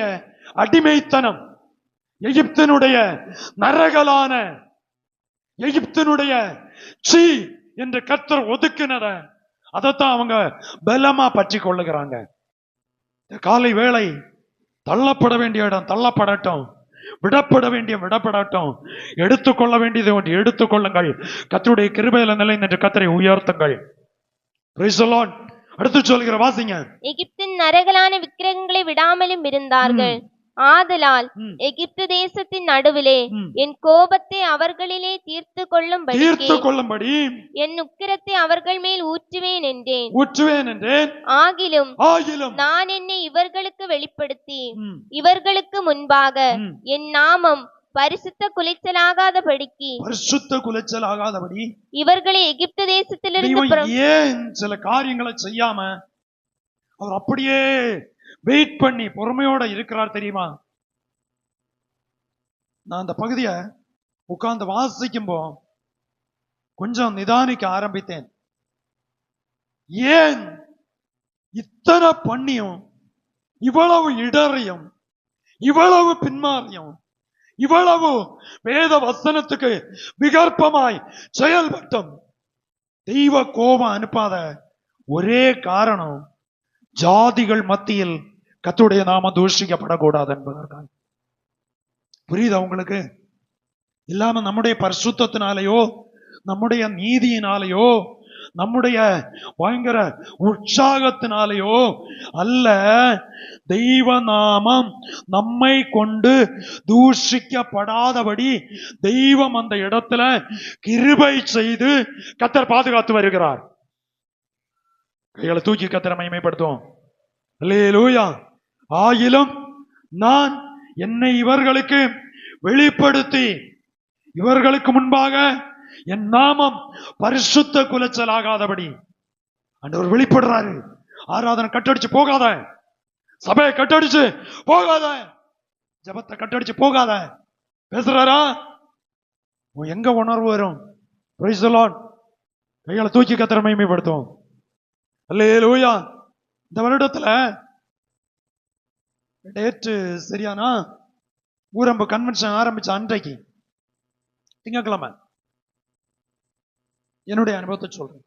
அடிமைத்தனம், எகிப்தினுடைய நரகலான, எகிப்தினுடைய சீ என்று கர்த்தர் ஒதுக்கினத அதைத்தான் அவங்க பலமா பற்றி கொள்ளுகிறாங்க. காலை வேளை தள்ளப்பட வேண்டிய இடம் தள்ளப்படட்டும், விடப்பட வேண்டிய விடப்படட்டும், எடுத்துக்கொள்ள வேண்டியது ஒன்று எடுத்துக்கொள்ளுங்கள். கர்த்தருடைய கிருபையில நிலை நின்று கர்த்தரை உயர்த்துங்கள். Praise the Lord. அடுத்து சொல்கிற வாசிங்க. எகிப்தின் நரகலான விக்கிரகங்களை விடாமலும் இருந்தார்கள். ஆதலால் எகிப்து தேசத்தின் நடுவிலே என் கோபத்தை அவர்களிலே தீர்த்து கொள்ளும்படி என் உக்கிரத்தை அவர்கள் மேல் ஊற்றுவேன் என்றேன். ஆகிலும் நான் என்னை இவர்களுக்கு வெளிப்படுத்தி இவர்களுக்கு முன்பாக என் நாமம் பரிசுத்த குலைச்சலாகாதபடி இவர்களை எகிப்து தேசத்திலிருந்து ஏன் சில காரியங்களை செய்யாம அவர் அப்படியே வெயிட் பண்ணி பொறுமையோட இருக்கிறார் தெரியுமா? நான் அந்த பகுதியை உட்கார்ந்து வாசிக்கும்போ கொஞ்சம் நிதானிக்க ஆரம்பித்தேன். ஏன் இத்தனை பண்ணியும், இவ்வளவு இடரையும், இவ்வளவு பின்மாறியும், இவ்வளவு வேத வசனத்துக்கு விகற்பமாய் செயல்பட்டும் தெய்வ கோபம் அனுப்பாத ஒரே காரணம், ஜாதிகள் மத்தியில் கர்த்தருடைய நாமம் தூஷிக்கப்படக்கூடாது என்பதற்காக. புரியுதா உங்களுக்கு? இல்லாம நம்முடைய பரிசுத்தத்தினாலேயோ, நம்முடைய நீதியினாலேயோ, நம்முடைய பயங்கர உற்சாகத்தினாலேயோ அல்ல, தெய்வ நாமம் நம்மை கொண்டு தூஷிக்கப்படாதபடி தெய்வம் அந்த இடத்துல கிருபை செய்து கர்த்தர் பாதுகாத்து வருகிறார். கைகளை தூக்கி கர்த்தரை மகிமைப்படுத்துவோம். அல்லேலூயா. ஆகிலும் நான் என்னை இவர்களுக்கு வெளிப்படுத்தி இவர்களுக்கு முன்பாக என் நாமம் பரிசுத்த குலைச்சலாகாதபடி ஆண்டவர் வெளிப்படுறாரு. ஆராதனை கட்டடிச்சு போகாத, சபையை கட்டடிச்சு போகாத, ஜபத்தை கட்டடிச்சு போகாத பேசுறாரா? எங்க உணர்வு வரும்? Price the Lord. கைகளை தூக்கி கர்த்தரை மகிமைப்படுத்துவோம். அல்லேலூயா. இந்த வருடத்துல டேட்டு சரியானா ஊரம்பு கன்வென்ஷன் ஆரம்பிச்ச அன்றைக்கு திங்கட்கிழமை என்னுடைய அனுபவத்தை சொல்றேன்.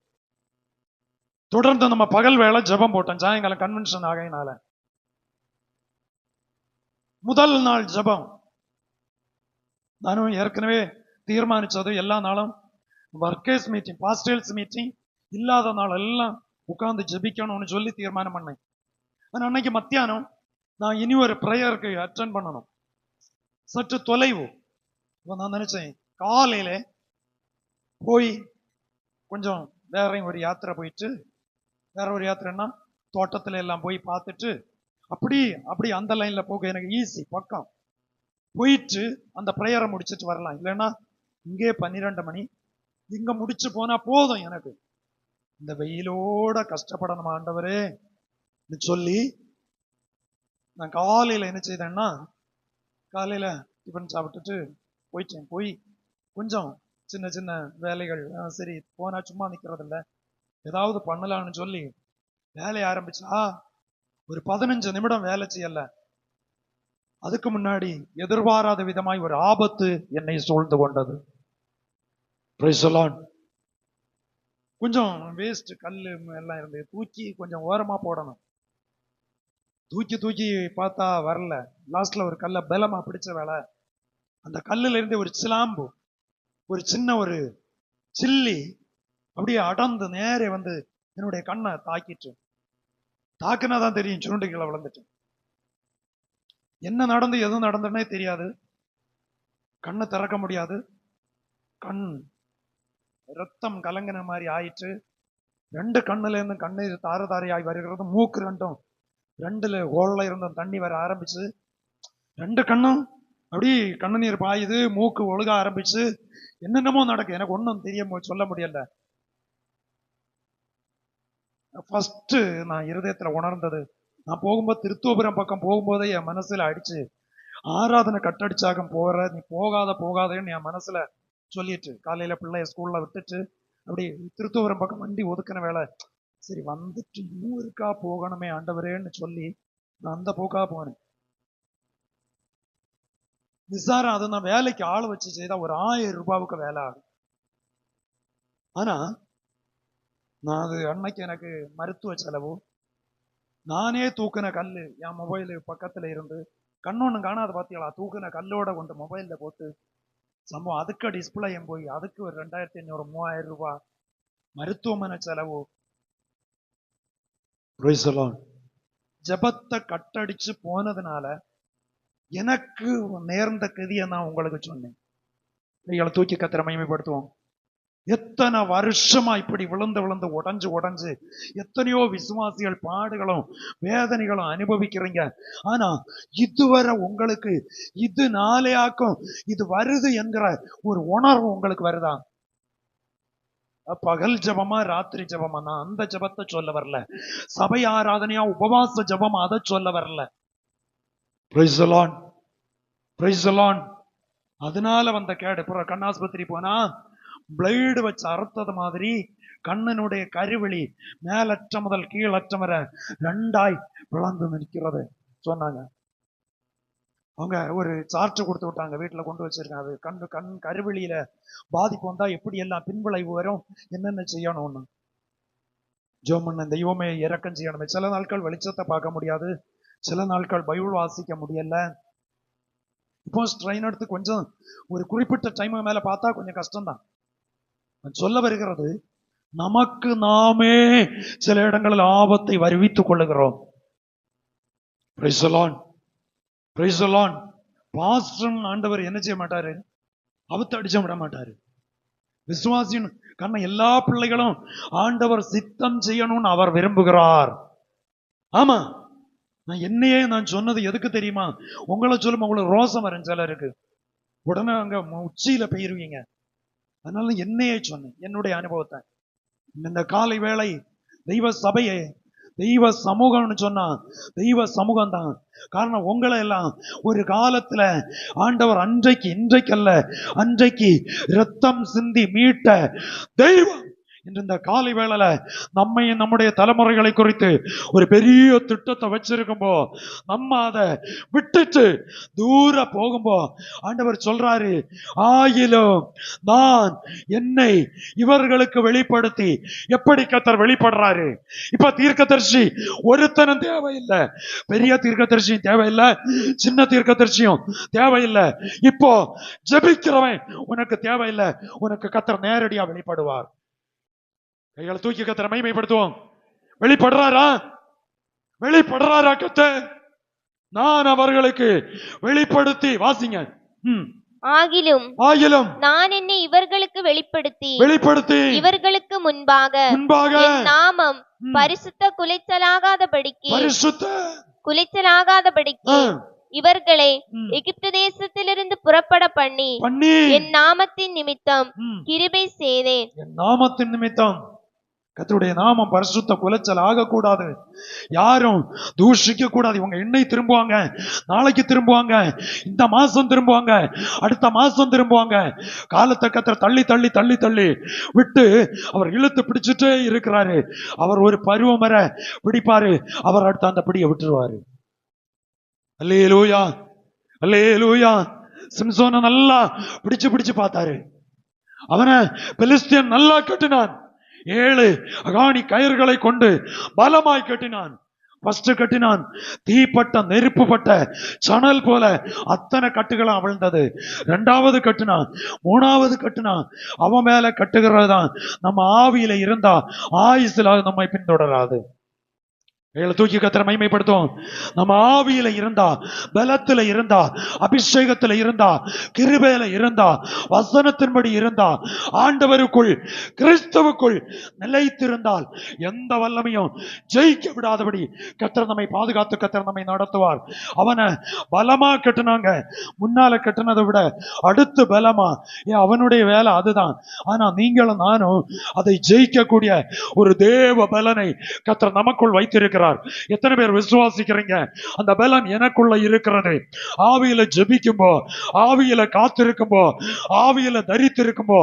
தொடர்ந்து நம்ம பகல் வேலை ஜெபம் போட்டோம். சாயங்காலம் கன்வென்ஷன் ஆகையினால முதல் நாள் ஜெபம் நானும் ஏற்கனவே தீர்மானிச்சது எல்லா நாளும் ஒர்க்கர்ஸ் மீட்டிங், பாஸ்டர்ஸ் மீட்டிங் இல்லாத நாள் எல்லாம் உட்கார்ந்து ஜெபிக்கணும்னு சொல்லி தீர்மானம் பண்ணேன். ஆனா அன்னைக்கு மத்தியானம் நான் இனி ஒரு ப்ரேயருக்கு அட்டென்ட் பண்ணணும், சற்று தொலைவு. நான் நினைச்சேன் காலையில போய் கொஞ்சம் வேற ஒரு யாத்திரை போயிட்டு, வேற ஒரு யாத்திரைன்னா தோட்டத்துல எல்லாம் போய் பார்த்துட்டு அப்படி அந்த லைன்ல போக எனக்கு ஈஸி, பக்கம் போயிட்டு அந்த ப்ரேயரை முடிச்சுட்டு வரலாம். இல்லைன்னா இங்கே 12 மணி, இங்க முடிச்சு போனா போதும். எனக்கு இந்த வெயிலோட கஷ்டப்படணும் ஆண்டவரே சொல்லி நான் காலையில என்ன செய்தேன்னா, காலையில டிஃபன் சாப்பிட்டுட்டு போயிட்டேன். போய் கொஞ்சம் சின்ன சின்ன வேலைகள், சரி போனா சும்மா நிக்கிறது இல்லை, ஏதாவது பண்ணலாம்னு சொல்லி வேலையை ஆரம்பிச்சா ஒரு 15 நிமிடம் வேலை செய்யல. அதுக்கு முன்னாடி எதிர்பாராத விதமாய் ஒரு ஆபத்து என்னை சூழ்ந்து கொண்டது. Price the Lord. கொஞ்சம் வேஸ்ட் கல்லு எல்லாம் இருந்து தூக்கி கொஞ்சம் ஓரமா போடணும். தூக்கி பார்த்தா வரல. லாஸ்ட்ல ஒரு கல்லை பலமா பிடிச்ச வேலை. அந்த கல்லுல இருந்து ஒரு சிலாம்பு, ஒரு சின்ன ஒரு சில்லி அப்படியே அடர்ந்து நேரே வந்து என்னுடைய கண்ணை தாக்கிட்டு, தாக்குனாதான் தெரியும் சுருண்டுகளை விழுந்துட்டு. என்ன நடந்து எது நடந்ததுன்னே தெரியாது. கண்ணை திறக்க முடியாது. கண் ரத்தம் கலங்கின மாதிரி ஆயிட்டு, 2 கண்ணுல இருந்து கண்ணீர் தாரதாரையாய் வருகிறது. மூக்கு ரெண்டுல ஹோல்ல இருந்த தண்ணி வர ஆரம்பிச்சு, 2 கண்ணும் அப்படி கண்ணீர் பாயுது, மூக்கு ஒழுக ஆரம்பிச்சு, என்னென்னமோ நடக்கு. எனக்கு ஒன்றும் சொல்ல முடியல. ஃபர்ஸ்ட் நான் இருதயத்துல உணர்ந்தது, நான் போகும்போது திருத்தோபுரம் பக்கம் போகும்போதே என் மனசுல அடிச்சு, ஆராதனை கட்டடிச்சாக போற, நீ போகாதேன்னு என் மனசுல சொல்லிட்டு, காலையில பிள்ளைய ஸ்கூல்ல விட்டுட்டு அப்படி திருத்தோபுரம் பக்கம் வண்டி ஒதுக்கின வேலை, சரி வந்துட்டு இன்னும் இருக்கா போகணுமே ஆண்டவரேன்னு சொல்லி நான் அந்த போக்கா போனேன். நிசாரம் அதை நான் வேலைக்கு ஆள் வச்சு செய்தா ஒரு 1000 ரூபாவுக்கு வேலை ஆகும். ஆனா நான் அது அன்னைக்கு எனக்கு மருத்துவ செலவு, நானே தூக்குன கல்லு என் மொபைலு பக்கத்துல இருந்து, கண்ணொன்னு காணாத பாத்தியாளா, தூக்குன கல்லோட கொண்டு மொபைல்ல போட்டு சம்பவம். அதுக்கு டிஸ்பிளேயும் போய் அதுக்கு ஒரு 2500 3000 ரூபாய் மருத்துவமனை செலவு. ஜபத்தை கட்டடிச்சு போனதுனால எனக்கு நேர்ந்த கதியை நான் உங்களுக்கு சொன்னேன். நீங்களை தூக்கி கர்த்தரை மகிமைப்படுத்துவோம். எத்தனை வருஷமா இப்படி விழுந்து உடைஞ்சு எத்தனையோ விசுவாசிகள் பாடுகளும் வேதனைகளும் அனுபவிக்கிறீங்க. ஆனா இதுவரை உங்களுக்கு இது நாளையாக்கும் இது வருது என்கிற ஒரு உணர்வு உங்களுக்கு வருதா? பகல் ஜபமா ராத்திரி ஜபமா? நான் அந்த ஜபத்தை சொல்ல வரல. சபை ஆராதனையா உபவாச ஜபம் அதை சொல்ல வரல. Price the Lord, praise the Lord. அதனால வந்த கேடு. கண்ணாஸ்பத்திரி போனா பிளேடு வச்சு அறுத்தது மாதிரி கண்ணனுடைய கருவிழி மேலற்ற முதல் கீழற்ற வர 2ஆய் பிளந்து நிற்கிறது சொன்னாங்க. அவங்க ஒரு சார்ட் கொடுத்து விட்டாங்க, வீட்டுல கொண்டு வச்சிருக்காங்க. அது கண் கருவிழியில பாதிப்பு வந்தா எப்படி எல்லாம் பின்விளைவு வரும், என்னென்ன செய்யணும்னு ஜோமன் தெய்வமே இறக்கம் செய்யணுமே. சில நாட்கள் வெளிச்சத்தை பார்க்க முடியாது, சில நாட்கள் பைபிள் வாசிக்க முடியல. இப்போ ட்ரெயின் எடுத்து கொஞ்சம் ஒரு குறிப்பிட்ட டைம் மேல பார்த்தா கொஞ்சம் கஷ்டம்தான். சொல்ல வருகிறது, நமக்கு நாமே சில இடங்களில் ஆபத்தை வருவித்துக் கொள்ளுகிறோம். Price the Lord, praise the Lord. Pastor ஆண்டவர் என்ன செய்ய மாட்டாரு, அவுத்து அடிச்ச விட மாட்டாரு. விசுவாசியின் கண்ண எல்லா பிள்ளைகளும் ஆண்டவர் சித்தம் செய்யணும்னு அவர் விரும்புகிறார். ஆமா, நான் சொன்னது எதுக்கு தெரியுமா? உங்களை சொல்லும் உங்களுக்கு ரோசம் வரும் சிலருக்கு, உடனே அங்க உச்சியில போயிருவீங்க. அதனால என்னையே சொன்னேன், என்னுடைய அனுபவத்தை. இந்த காலை வேளை தெய்வ சபையை, தெய்வ சமூகம்னு சொன்னா தெய்வ சமூகம் தான். காரணம், உங்களை எல்லாம் ஒரு காலத்துல ஆண்டவர் இன்றைக்கல்ல அன்றைக்கு இரத்தம் சிந்தி மீட்ட தெய்வம் இன்று இந்த காலை வேளையில நம்மையும் நம்முடைய தலைமுறைகளை குறித்து ஒரு பெரிய திட்டத்தை வச்சிருக்கும்போ, நம்ம அதை விட்டுட்டு தூர போகும்போ ஆண்டவர் சொல்றாரு, ஆயிலும் நான் என்னை இவர்களுக்கு வெளிப்படுத்தி. எப்படி கர்த்தர் வெளிப்படுறாரு? இப்ப தீர்க்கதரிசி ஒருத்தனும் தேவையில்லை, பெரிய தீர்க்கதரிசியும் தேவையில்லை, சின்ன தீர்க்கதரிசியும் தேவையில்லை. இப்போ ஜெபிக்கிறவன் உனக்கு தேவையில்லை, உனக்கு கர்த்தர் நேரடியா வெளிப்படுவார். கைகளை தூக்கி கர்த்தரை மகிமைப்படுத்துவோம். வெளிப்படுறாரா கர்த்தர்? நான் அவர்களுக்கு வெளிப்படுத்தி. வாசிங்க. ஆகிலும் நான் என்னை இவர்களுக்கு வெளிப்படுத்தி இவர்களுக்கு முன்பாக என் நாமம் பரிசுத்த குலைச்சலாகாதபடிக்கு இவர்களை எகிப்து தேசத்திலிருந்து புறப்பட பண்ணி என் நாமத்தின் நிமித்தம் கிருபை செய்தேன். என் நாமத்தின் நிமித்தம் கர்த்தருடைய நாமம் பரிசுத்த குலைச்சல் ஆகக்கூடாது, யாரும் தூஷிக்க கூடாது. இவங்க இன்னை திரும்புவாங்க, நாளைக்கு திரும்புவாங்க, இந்த மாசம் திரும்புவாங்க, அடுத்த மாசம் திரும்புவாங்க. காலத்தை கர்த்தர் தள்ளி தள்ளி தள்ளி தள்ளி விட்டு அவர் இழுத்து பிடிச்சிட்டே இருக்கிறாரு. அவர் ஒரு பருவமர பிடிப்பாரு, அவர் அடுத்த அந்த பிடியை விட்டுருவாரு. அல்லேலூயா, அல்லேலூயா. சிம்சோனை நல்லா பிடிச்சு பார்த்தாரு. அவனை பெலிஸ்தியன் நல்லா கட்டினான். 7 அகாணி கயிறுகளை கொண்டு பலமாய் கட்டினான். ஃபர்ஸ்ட் கட்டினான், தீப்பட்ட நெருப்பு பட்ட சணல் போல அத்தனை கட்டுகளும் அவிழ்ந்தது. 2வது கட்டினான், 3வது கட்டினான். அவன் மேல கட்டுகிறதான் நம்ம ஆவியில இருந்தா ஆயுசுல நம்மை பின்தொடராது. தூக்கி கர்த்தரை மகிமைப்படுத்தும். நம்ம ஆவியில இருந்தா, பலத்துல இருந்தா, அபிஷேகத்துல இருந்தா, கிருபையில இருந்தா, வசனத்தின்படி இருந்தா, ஆண்டவருக்குள் கிறிஸ்துவுக்குள் நிலைத்திருந்தால் எந்த வல்லமையும் ஜெயிக்க விடாதபடி கர்த்தர் நம்மை பாதுகாத்து கர்த்தர் நம்மை நடத்துவார். அவனை பலமா கட்டினாங்க, முன்னால கட்டினதை விட அடுத்து பலமா. அவனுடைய வேலை அதுதான். ஆனா நீங்களும் நானும் அதை ஜெயிக்கக்கூடிய ஒரு தேவ பலனை கர்த்தர் நமக்குள் வைத்திருக்கிறார். எத்தனை பேர் விசுவாசிக்கிறீங்க? அந்த பலன் எனக்குள்ள இருக்கிறது. ஆவியில ஜெபிக்கும்போ, ஆவியில காத்திருக்கும்போ, ஆவியில தரித்திருக்கும்போ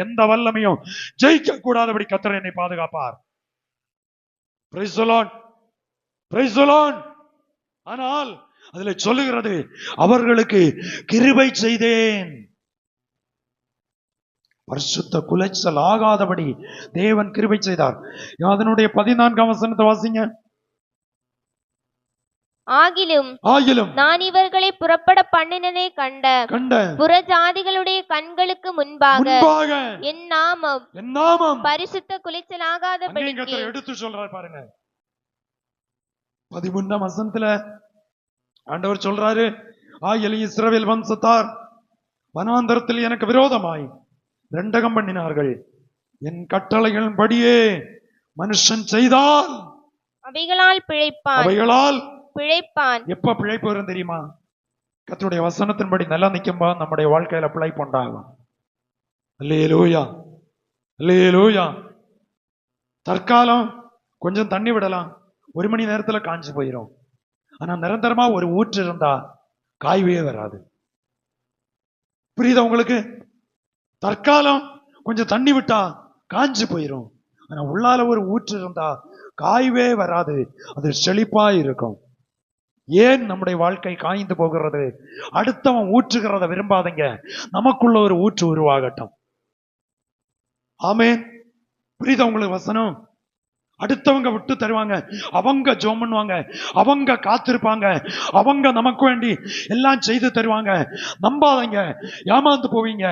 எந்த வல்லமையும் ஜெயிக்க கூடாதபடி கர்த்தர் என்னை பாதுகாப்பார். Praise the Lord, praise the Lord. ஆனால் அதுல சொல்லுகிறது, அவர்களுக்கு கிருபை செய்தேன். பரிசுத்த குலைச்சல் ஆகாதபடி தேவன் கிருபை செய்தார். அதனுடைய 14ஆம் வசனத்தை வாசிங்க. ஆகிலும் நான் இவர்களை புறப்பட பண்ணினதை கண்ட புறஜாதிகளுடைய கண்களுக்கு முன்பாக என் நாமம் பரிசுத்த குலைச்சலாகாதபடிக்கு எடுத்து சொல்றார் பாருங்க. 13ஆம் வசனத்துல ஆண்டவர் சொல்றாரு, ஆகிலும் இஸ்ரவேல் வம்சத்தார் வனாந்தரத்தில் எனக்கு விரோதமாய் ரெண்டகம் பண்ணினார்கள். என் கட்டளைகளின் படியே மனுஷன் செய்தால் அவைகளால் பிழைப்பான். எப்ப பிழைப்பு வரும் தெரியுமா? கர்த்தருடைய வசனத்தின்படி நல்லா நிக்கும்பா நம்முடைய வாழ்க்கையில பிழைப்பு உண்டாகும். அல்லேலூயா, அல்லேலூயா. தற்காலம் கொஞ்சம் தண்ணி விடலாம், 1 மணி நேரத்துல காஞ்சு போயிடும். ஆனா நிரந்தரமா ஒரு ஊற்று இருந்தா காய்வே வராது. புரியுதா உங்களுக்கு? தற்காலம் கொஞ்சம் தண்ணி விட்டா காஞ்சு போயிடும். ஆனா உள்ளால ஒரு ஊற்று இருந்தா காய்வே வராது, அது செழிப்பா இருக்கும். ஏன் நம்முடைய வாழ்க்கை காய்ந்து போகிறது? அடுத்தவன் ஊற்றுகிறத விரும்பாதீங்க, நமக்குள்ள ஒரு ஊற்று உருவாகட்டும். ஆமென். புரியுதா உங்களுக்கு வசனம்? அடுத்தவங்க விட்டு தருவாங்க, அவங்க ஜெபம் பண்ணுவாங்க, அவங்க காத்திருப்பாங்க, அவங்க நமக்கு வேண்டி எல்லாம் செய்து தருவாங்க. நம்பாதீங்க, ஏமாந்து போவீங்க,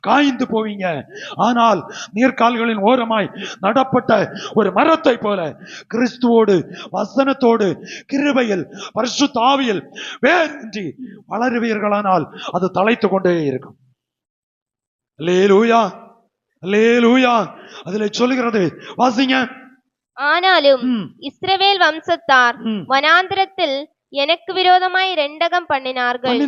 காய்ந்து போவீங்க. ஆனால் நீர்க்கால்களின் ஓரமாய் நடப்பட்ட ஒரு மரத்தை போல கிறிஸ்துவோடு வசனத்தோடு கிருபையில் பரிசுத்த ஆவியில் வேரூன்றி வளருவீர்களானால் அது தலைத்து கொண்டே இருக்கும். அல்லேலூயா, அல்லேலூயா. அதிலே சொல்லுகிறது, வாசிங்க. ஆனாலும் இஸ்ரவேல் வம்சத்தார் வனாந்திரத்தில் எனக்கு விரோதமாய் ரெண்டகம் பண்ணினார்கள்.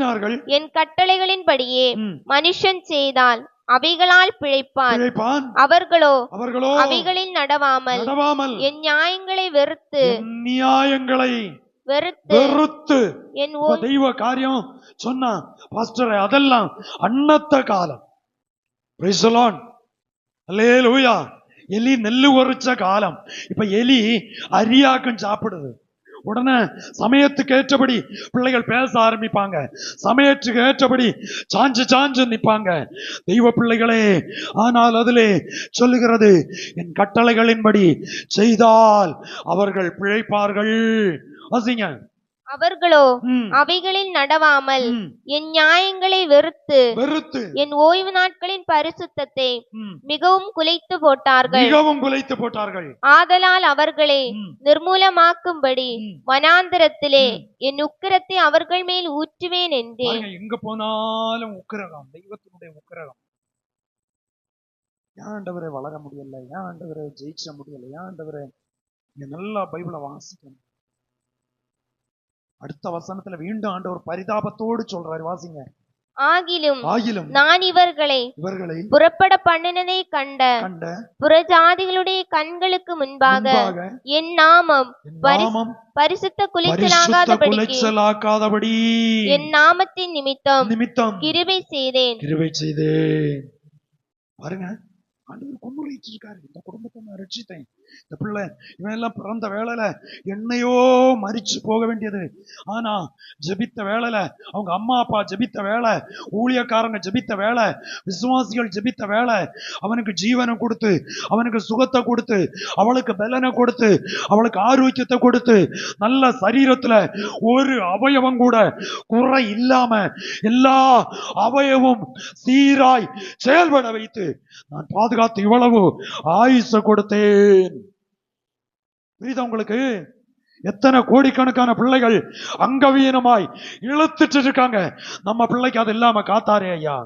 என் கட்டளைகளின்படியே மனுஷன் செய்தால் அவைகளால் பிழைப்பான். பிழைப்பான். அவர்களோ அவர்களோ அவைகளில் நடவாமல் நடவாமல் என் நியாயங்களை வெறுத்து என் நியாயங்களை வெறுத்து வெறுத்து. என் இப்ப தெய்வ காரியம் சொன்னா பாஸ்டர் அதெல்லாம் அன்னத்த காலம். Praise the Lord. அல்லேலூயா. எலி நெல்லு உரைச்ச காலம். இப்ப எலி அரியாக்கம் சாப்பிடுது. உடனே சமயத்துக்கு ஏற்றபடி பிள்ளைகள் பேச ஆரம்பிப்பாங்க. சமயத்துக்கு ஏற்றபடி சாஞ்சு சாஞ்சு நிற்பாங்க தெய்வ பிள்ளைகளே. ஆனால் அதிலே சொல்லுகிறது, என் கட்டளைகளின்படி செய்தால் அவர்கள் பிழைப்பார்கள். வாசிங்க. அவர்களோ அவைகளில் நடவாமல் என் நியாயங்களை வெறுத்து வெறுத்து என் ஓய்வு நாட்களின் பரிசுத்தத்தை மிகவும் குலைத்து போட்டார்கள். மிகவும் குலைத்து போட்டார்கள். ஆதலால் அவர்களை நிர்மூலமாக்கும்படி வனாந்திரத்திலே என் உக்கிரத்தை அவர்கள் மேல் ஊற்றுவேன் என்றேன். எங்க போனாலும் உக்கிரகம், தெய்வத்தினுடைய உக்கிரகம். ஏன் ஆண்டவரை வளர முடியல, ஏன் ஆண்டவரை ஜெயிச்ச முடியல, ஏன் ஆண்டவரை நீங்க நல்லா பைபிளை வாசிக்கணும். அடுத்த வசனத்துல மீண்டும் ஆண்டவர் பரிதாபத்தோடு சொல்றாரு, வாசிங்க. ஆகிலும் நான் இவர்களை புறப்பட பண்ணினதை கண்ட புறஜாதிகளுடைய கண்களுக்கு முன்பாக என் நாமம் பரிசுத்த குலைச்சலாகாதபடி என் நாமத்தின் நிமித்தம் கிருபை செய்தேன். பாருங்க, ஆண்டவர் கொண்டு இருக்காரு. இந்த குடும்பத்தை நான் ரட்சித்தேன். இந்த பிள்ளை இவன் எல்லாம் பிறந்த வேளையில என்னையோ மரிச்சு போக வேண்டியது. ஆனா ஜெபித்த வேளையில, அவங்க அம்மா அப்பா ஜெபித்த வேலை, ஊழியக்காரங்க ஜெபித்த வேலை, விசுவாசிகள் ஜெபித்த வேலை, அவனுக்கு ஜீவனை கொடுத்து, அவனுக்கு சுகத்தை கொடுத்து, அவளுக்கு பலனை கொடுத்து, அவளுக்கு ஆரோக்கியத்தை கொடுத்து, நல்ல சரீரத்துல ஒரு அவயவம் கூட குறை இல்லாம எல்லா அவயவும் சீராய் செயல்பட வைத்து நான் பாதுகாத்து இவ்வளவு ஆயுச கொடுத்தேன். புரியுதா உங்களுக்கு? எத்தனை கோடிக்கணக்கான பிள்ளைகள் அங்கவீனமாய் இழுத்துட்டு இருக்காங்க. நம்ம பிள்ளைக்கு அது இல்லாம காத்தாரே ஐயா.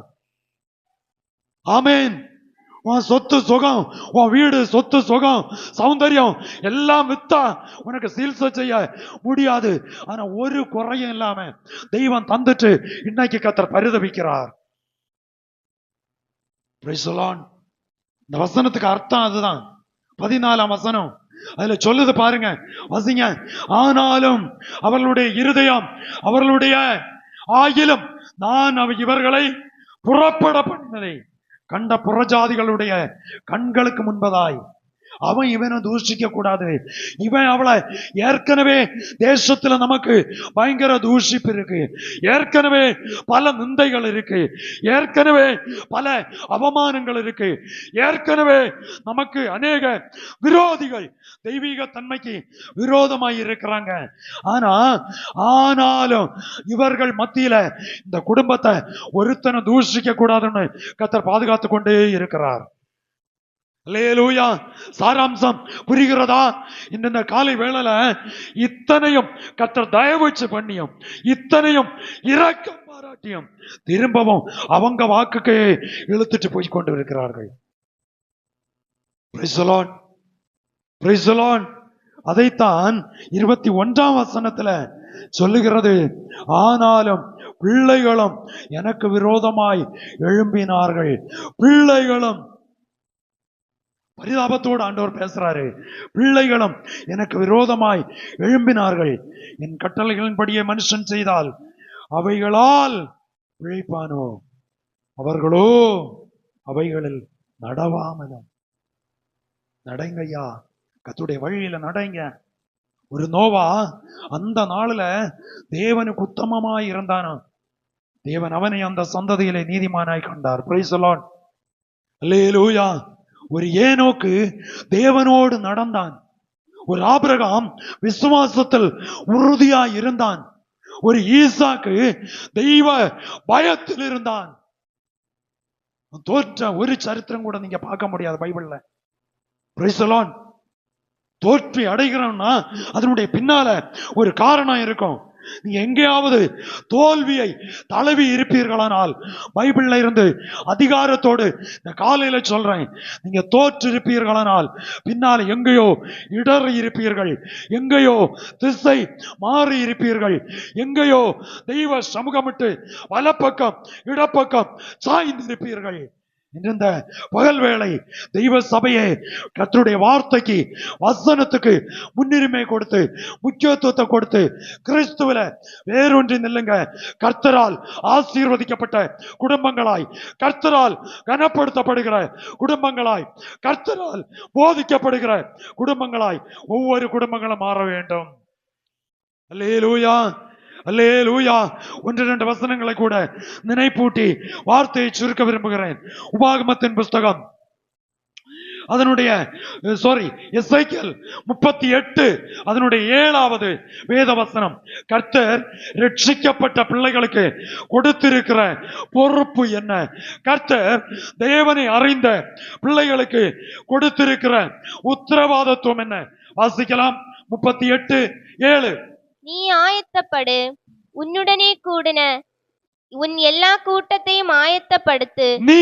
ஆமேன். உன் சொத்து சுகம், உன் வீடு சொத்து சுகம் சௌந்தர்யம் எல்லாம் வித்தா உனக்கு சிகிச்சை செய்ய முடியாது. ஆனா ஒரு குறையும் இல்லாம தெய்வம் தந்துட்டு இன்னைக்கு கர்த்தர் பரிதபிக்கிறார். இந்த வசனத்துக்கு அர்த்தம் அதுதான். 14ஆம் வசனம் அதுல சொல்லுது பாருங்க, வசிங்க. ஆனாலும் அவர்களுடைய இருதயம் அவர்களுடைய ஆகிலும் நான் இவர்களை புறப்பட பண்ணினதை கண்ட புறஜாதிகளுடைய கண்களுக்கு முன்பதாய். அவன் இவனை தூஷிக்க கூடாது. இவன் அவளை ஏற்கனவே தேசத்துல நமக்கு பயங்கர தூஷிப்பு இருக்கு, ஏற்கனவே பல நிந்தைகள் இருக்கு, ஏற்கனவே பல அவமானங்கள் இருக்கு, ஏற்கனவே நமக்கு அநேக விரோதிகள் தெய்வீக தன்மைக்கு விரோதமாய் இருக்கிறாங்க. ஆனாலும் இவர்கள் மத்தியில இந்த குடும்பத்தை ஒருத்தனை தூஷிக்க கூடாதுன்னு கர்த்தர் பாதுகாத்து கொண்டே இருக்கிறார். அல்லேலூயா. சாராம்சம் புரிகிறதா? இந்த காலை வேளையில இத்தனையும் கர்த்தர் தயவுச்சு பண்ணியும், இத்தனையும் இரக்கம் பாராட்டியும் திரும்பவும் அவங்க வாக்குக்கு இழுத்துட்டு போய் கொண்டு இருக்கிறார்கள். Praise the Lord. Praise the Lord. அதைத்தான் 21ஆம் வசனத்துல சொல்லுகிறது. ஆனாலும் பிள்ளைகளும் எனக்கு விரோதமாய் எழும்பினார்கள். பிள்ளைகளும், பரிதாபத்தோடு ஆண்டவர் பேசுறாரு. பிள்ளைகளும் எனக்கு விரோதமாய் எழும்பினார்கள். என் கட்டளைகளின்படியே மனுஷன் செய்தால் அவைகளால் பிழைப்பானோ, அவர்களோ அவைகளில் நடவாமலும். நடங்கய்யா, கர்த்தருடைய வழியில நடங்க. ஒரு நோவா அந்த நாளுல தேவனுக்கு உத்தமமாய் இருந்தானா, தேவன் அவனை அந்த சந்ததியிலே நீதிமானாய் கண்டார். Praise the Lord. அல்லேலூயா. ஒரு ஏனோக்கு தேவனோடு நடந்தான். ஒரு ஆபிரகாம் விசுவாசத்தில் உறுதியாய் இருந்தான். ஒரு ஈசாக்கு தெய்வ பயத்தில் இருந்தான். தோற்ற ஒரு சரித்திரம் கூட நீங்க பார்க்க முடியாது பைபிள்ல. Price the Lord. தோல்வி அடைகிறோம்னா அதனுடைய பின்னால ஒரு காரணம் இருக்கும். நீங்க எங்கேயாவது தோல்வியை தழுவி இருப்பீர்களானால், பைபிள்ல இருந்து அதிகாரத்தோடு இந்த காலையில சொல்றேன், நீங்க தோற்று இருப்பீர்களானால் பின்னால எங்கேயோ இடறி இருப்பீர்கள், எங்கேயோ திசை மாறி இருப்பீர்கள், எங்கேயோ தெய்வ சமூகமிட்டு வலப்பக்கம் இடப்பக்கம் சாய்ந்து இருப்பீர்கள். இந்த பகல் வேளை தெய்வ சபையே கர்த்தருடைய வார்த்தைக்கு வசனத்துக்கு முன்னுரிமை கொடுத்து முக்கியத்துவத்தை கொடுத்து கிறிஸ்துவில வேறொன்றி நில்லுங்க. கர்த்தரால் ஆசீர்வதிக்கப்பட்ட குடும்பங்களாய், கர்த்தரால் கனப்படுத்தப்படுகிற குடும்பங்களாய், கர்த்தரால் போதிக்கப்படுகிற குடும்பங்களாய் ஒவ்வொரு குடும்பங்களும் மாற வேண்டும். அல்லேலூயா, அல்லேலூயா. 1-2 வசனங்களை கூட நினைப்பூட்டி வார்த்தையை சுருக்க விரும்புகிறேன். உபாகமத்தின் புஸ்தகம் அதனுடைய எசேக்கியேல் 38 அதனுடைய 7வது வேத வசனம். கர்த்தர் ரட்சிக்கப்பட்ட பிள்ளைகளுக்கு கொடுத்திருக்கிற பொறுப்பு என்ன? கர்த்தர் தேவனை அறிந்த பிள்ளைகளுக்கு கொடுத்திருக்கிற உத்தரவாதத்துவம் என்ன? வாசிக்கலாம். 38:7. நீ ஆயத்தப்படு, உன்னுடனே கூடின உன் எல்லா கூட்டத்தையும் ஆயத்தப்படுத்து. நீ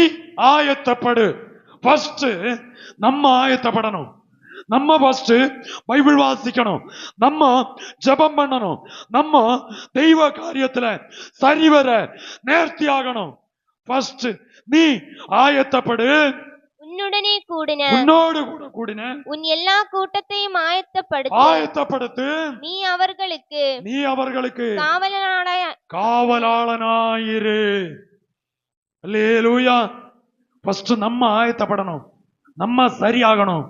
ஆயத்தப்படு. ஃபர்ஸ்ட் நம்ம ஆயத்தப்படணும். நம்ம ஃபர்ஸ்ட் பைபிள் வாசிக்கணும், நம்ம ஜெபம் பண்ணணும், நம்ம தெய்வ காரியத்துல சரிவர நேர்த்தியாகணும். ஃபர்ஸ்ட் நீ ஆயத்தப்படு, உன்னுடனே கூடின உன்னோடு கூட கூடின உன் எல்லா கூட்டத்தையும் ஆயத்தப்படுத்து. நீ அவர்களுக்கு காவலாளனாயிரு. அல்லேலூயா. ஃபர்ஸ்ட் நம்ம ஆயத்தப்படணும், நம்ம சரியாகணும்.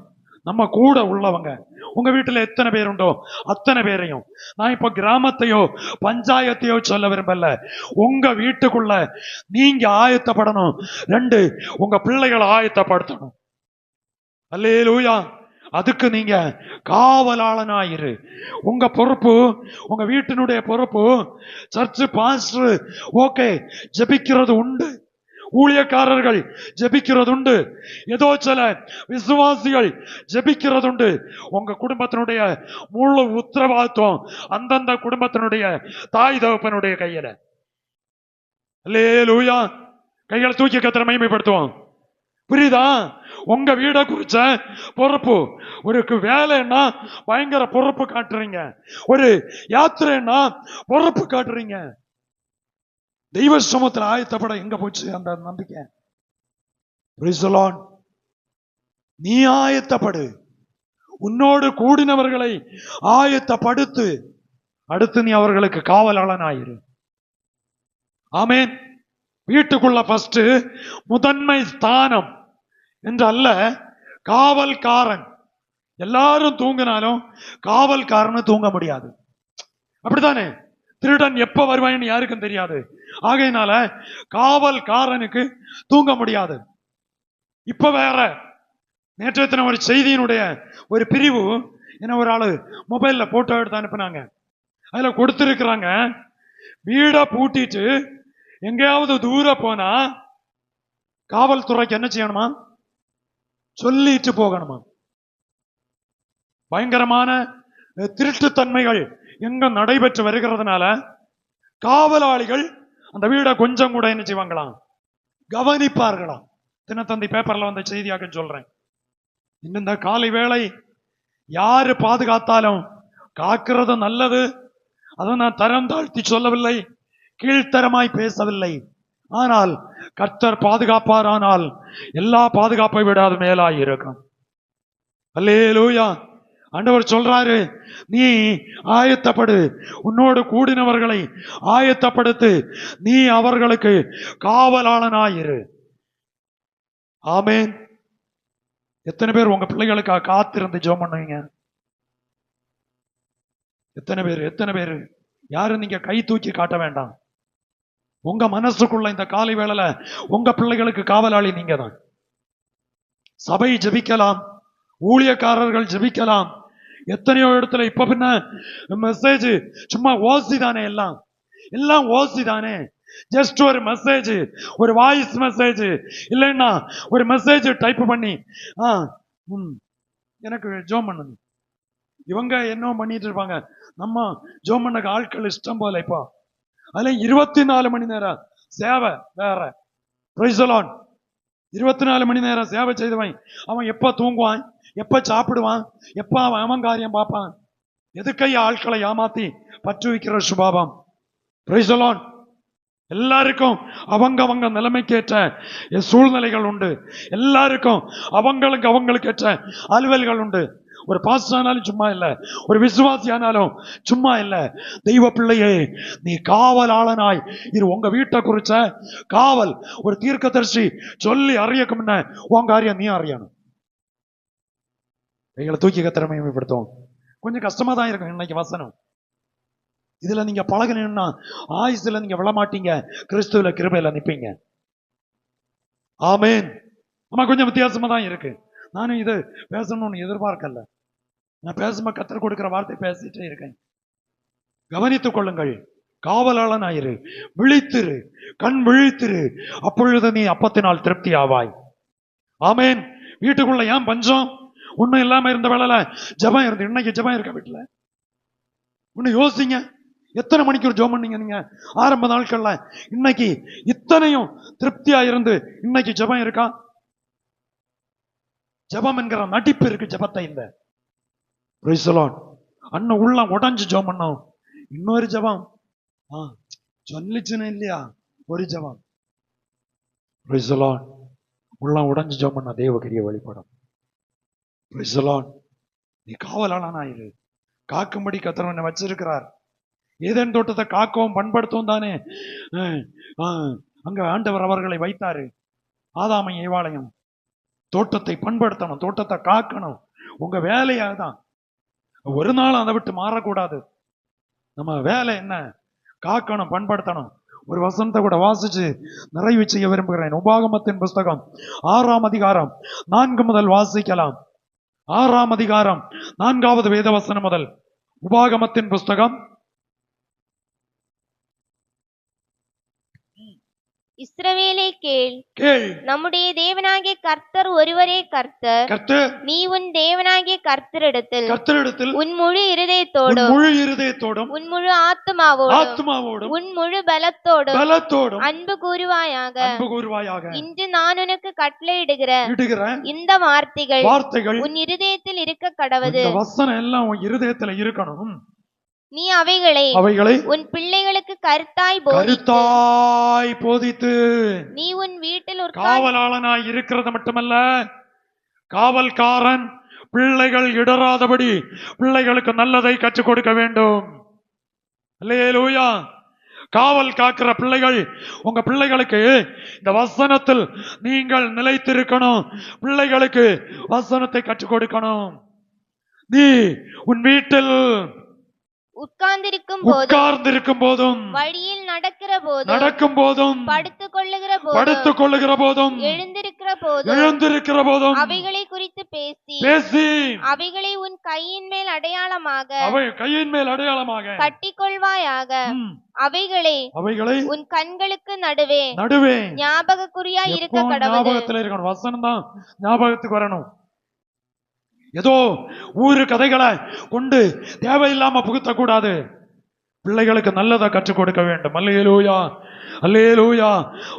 நம்ம கூட உள்ளவங்க, உங்க வீட்டுல எத்தனை பேர் உண்டோ அத்தனை பேரையும், நான் இப்ப கிராமத்தையோ பஞ்சாயத்தையோ சொல்ல விரும்பல, உங்க வீட்டுக்குள்ள நீங்க ஆயத்தப்படணும். 2, உங்க பிள்ளைகளை ஆயத்தப்படுத்தணும். அல்லேலூயா. அதுக்கு நீங்க காவலாளனாயிரு. உங்க பொறுப்பு, உங்க வீட்டினுடைய பொறுப்பு. சர்ச் பாஸ்டர் ஓகே ஜெபிக்கிறது உண்டு, ஊழியக்காரர்கள் ஜெபிக்கிறதுண்டு, ஏதோ சில விசுவாசிகள் ஜெபிக்கிறதுண்டு. உங்க குடும்பத்தினுடைய முழு உத்தரவாதித்துவம் அந்தந்த குடும்பத்தினுடைய தாய் தகப்பனுடைய கையில. அல்லேலூயா. கைகளை தூக்கி கர்த்தரை மகிமைப்படுத்துவோம். புரியுதா? உங்க வீட குறிச்ச பொறுப்பு. ஒரு வேலைன்னா பயங்கர பொறுப்பு காட்டுறீங்க, ஒரு யாத்திரைன்னா பொறுப்பு காட்டுறீங்க. தெய்வ சமூகத்தில் ஆயத்தப்பட எங்க போச்சு அந்த நம்பிக்கை? Praise the Lord. நீ ஆயத்தப்படு, உன்னோடு கூடினவர்களை ஆயத்தப்படுத்து. அடுத்து நீ அவர்களுக்கு காவலாளனாயிரு. ஆமென். வீட்டுக்குள்ள ஃபர்ஸ்ட் முதன்மை ஸ்தானம் என்று அல்ல, காவல்காரன். எல்லாரும் தூங்கினாலும் காவல்காரன் தூங்க முடியாது, அப்படித்தானே? திருடன் எப்ப வருவான்னு யாருக்கும் தெரியாது. ஆகையினால காவல்காரனுக்கு தூங்க முடியாது. இப்ப வேற நேற்று ஒரு செய்தியினுடைய ஒரு பிரிவு என்ன, ஒரு ஆளு மொபைல்ல போட்டோ எடுத்து அனுப்புனாங்க. அதுல கொடுத்திருக்கிறாங்க, வீட பூட்டிட்டு எங்கேயாவது தூர போனா காவல்துறைக்கு என்ன செய்யணுமா? சொல்லிட்டு போகணுமா? பயங்கரமான திருட்டுத்தன்மைகள் எங்க நடைபெற்று வருகிறதுனால காவலாளிகள் அந்த வீட கொஞ்சம் கூட என்ன செய்வாங்களாம், கவனிப்பார்களாம். தினத்தந்தி பேப்பர்ல வந்த செய்தியாக சொல்றேன். இந்த காலை வேளை யாரு பாதுகாத்தாலும் காக்கிறது நல்லது. அதை நான் தரம் தாழ்த்தி சொல்லவில்லை, கீழ்த்தரமாய் பேசவில்லை. ஆனால் கர்த்தர் பாதுகாப்பாரானால் எல்லா பாதுகாப்பை விட அது மேலாய் இருக்கும். அல்லேலூயா. ஆண்டவர் சொல்றாரு, நீ ஆயத்தப்படு, உன்னோடு கூடினவர்களை ஆயத்தப்படுத்து, நீ அவர்களுக்கு காவலாளனாயிரு. ஆமென். எத்தனை பேர் உங்க பிள்ளைகளுக்காக காத்திருந்து ஜெபம் பண்ணுவீங்க? எத்தனை பேர்? யாரும் நீங்க கை தூக்கி காட்ட வேண்டாம். உங்க மனசுக்குள்ள இந்த காலை வேளையில உங்க பிள்ளைகளுக்கு காவலாளி நீங்க தான். சபை ஜெபிக்கலாம், ஊழியக்காரர்கள் ஜெபிக்கலாம். எத்தனையோ இடத்துல இப்ப பின்ன மெசேஜ் சும்மா ஓசி தானே, எல்லாம் ஓசி தானே. ஜஸ்ட் ஒரு மெசேஜ், ஒரு வாய்ஸ் மெசேஜ், இல்லைன்னா ஒரு மெசேஜ் டைப் பண்ணி எனக்கு ஜோம் பண்ணு, இவங்க என்ன பண்ணிட்டு இருப்பாங்க. நம்ம ஜோம் பண்ண ஆட்கள் இஷ்டம் போல. இப்போ அதுல 24 மணி நேரம் சேவை வேற. Praise the Lord. 24 மணி நேரம் சேவை செய்தவன் அவன் எப்ப தூங்குவான், எப்ப சாப்பிடுவான், எப்ப அவன் காரியம் பார்ப்பான்? எதுக்கைய ஆட்களை ஏமாத்தி பற்று வைக்கிற சுபாவம். Praise the Lord. எல்லாருக்கும் அவங்க நிலைமைக்கேற்ற சூழ்நிலைகள் உண்டு. எல்லாருக்கும் அவங்களுக்கு ஏற்ற அலுவல்கள் உண்டு. ஒரு பாஸ்டர் ஆனாலும் சும்மா இல்ல, ஒரு விசுவாசி ஆனாலும் சும்மா இல்ல. தெய்வ பிள்ளையே, நீ காவலாளனாய் இரு. உங்க வீட்டை குறிச்ச காவல் ஒரு தீர்க்கதரிசி சொல்லி அறியக்கும் என்ன உங்க காரியம் நீ அறியணும். எங்களை தூக்கி கத்திர மகிமைப்படுத்தும். கொஞ்சம் கஷ்டமா தான் இருக்கும் இன்னைக்கு வசனம். இதுல நீங்க பழகணும்னா ஆயுசுல நீங்க விழமாட்டீங்க, கிறிஸ்துவில கிருபையில நிப்பீங்க. ஆமேன். ஆமா, கொஞ்சம் வித்தியாசமா தான் இருக்கு. நானும் இது பேசணும்னு எதிர்பார்க்கல. நான் பேசும்போது கத்தர் கொடுக்கிற வார்த்தை பேசிட்டே இருக்கேன். கவனித்துக் கொள்ளுங்கள். காவலாளனாயிரு, விழித்திரு, கண் விழித்திரு, அப்பொழுது நீ அப்பத்தினால் திருப்தி ஆவாய். ஆமேன். வீட்டுக்குள்ள ஏன் பஞ்சம்? ஒண்ணும் இல்லாம இருந்த வேளையில ஜபம் இருந்து, இன்னைக்கு ஜபம் இருக்க வீட்டுல? ஒண்ணு யோசிங்க. எத்தனை மணிக்கு ஒரு ஜெபம் பண்ணீங்க நீங்க ஆரம்ப நாட்கள்ல? இன்னைக்கு இத்தனையும் திருப்தியா இருந்து இன்னைக்கு ஜெபம் இருக்கா? ஜெபம் என்கிற நடிப்பு இருக்கு, ஜெபத்தை இல்ல. அண்ணன் உள்ள உடஞ்சு ஜெபம் பண்ணோம். இன்னொரு ஜெபம் சொல்லிச்சுன்னு இல்லையா? ஒரு ஜெபம் உள்ள உடஞ்சு ஜெபம் பண்ண தேவகிரிய வழிபடும். நீ காவலாளனாயிரு. காக்கும்படி கர்த்தர் வச்சிருக்கிறார். ஏதேன் தோட்டத்தை காக்கவும் பண்படுத்தவும் தானே அங்க ஆண்டவர் அவர்களை வைத்தாரு. ஆதாமை ஏவாளையும் தோட்டத்தை பண்படுத்தணும், தோட்டத்தை காக்கணும். உங்க வேலையாக தான். ஒரு நாள் அதை விட்டு மாறக்கூடாது. நம்ம வேலை என்ன? காக்கணும், பண்படுத்தணும். ஒரு வசனத்தை கூட வாசிச்சு நிறைவு செய்ய விரும்புகிறேன். உபாகமத்தின் புஸ்தகம் 6ஆம் அதிகாரம் 4 முதல் வாசிக்கலாம். 6ஆம் அதிகாரம் 4வது வேத வசனம் முதல். உபாகமத்தின் புஸ்தகம். இஸ்ரவேலே கேள், நம்முடைய தேவனாகிய கர்த்தர் ஒருவரே கர்த்தர். நீ உன் தேவனாகிய கர்த்தரிடத்தில் உன் முழு இருதயத்தோடும் உன் முழு ஆத்துமாவோடும் உன் முழு பலத்தோடும் அன்பு கூறுவாயாக. இன்று நான் உனக்கு கட்டளையிடுகிற இந்த வார்த்தைகள் உன் இருதயத்தில் இருக்க கடவது. வசனம் எல்லாம் உன் இருதயத்தில் இருக்கணும். நீ அவைகளை உன் பிள்ளைகளுக்கு கருத்தாய் போதித்து நீ உன் வீட்டில் ஒரு காவலாளனாய் இருக்கிறது மட்டுமல்ல, காவல்காரன் பிள்ளைகள் இடராதபடி பிள்ளைகளுக்கு நல்லதை கற்றுக் கொடுக்க வேண்டும். அல்லேலூயா. காவல் காக்கிற பிள்ளைகள், உங்க பிள்ளைகளுக்கு இந்த வசனத்தில் நீங்கள் நிலைத்திருக்கணும். பிள்ளைகளுக்கு வசனத்தை கற்றுக் கொடுக்கணும். நீ உன் வீட்டில் உட்கார்ந்திருக்கும் போதும், வழியில் நடக்கும் போதும், படுத்துக் கொள்ளுகிற போதும், எழுந்திருக்கிற போதும் அவைகளை குறித்து பேசி அவைகளை உன் கையின் மேல் அடையாளமாக கட்டிக்கொள்வாயாக. அவைகளை உன் கண்களுக்கு நடுவே ஞாபகக்குறியாய் இருக்க கடவுள். ஞாபகத்தில் இருக்கணும். வசனம் தான் ஞாபகத்துக்கு வரணும். ஏதோ ஊரு கதைகளை கொண்டு தேவையில்லாம புகுத்தக்கூடாது. பிள்ளைகளுக்கு நல்லதை கற்றுக் கொடுக்க வேண்டும். அல்லேலூயா, அல்லேலூயா.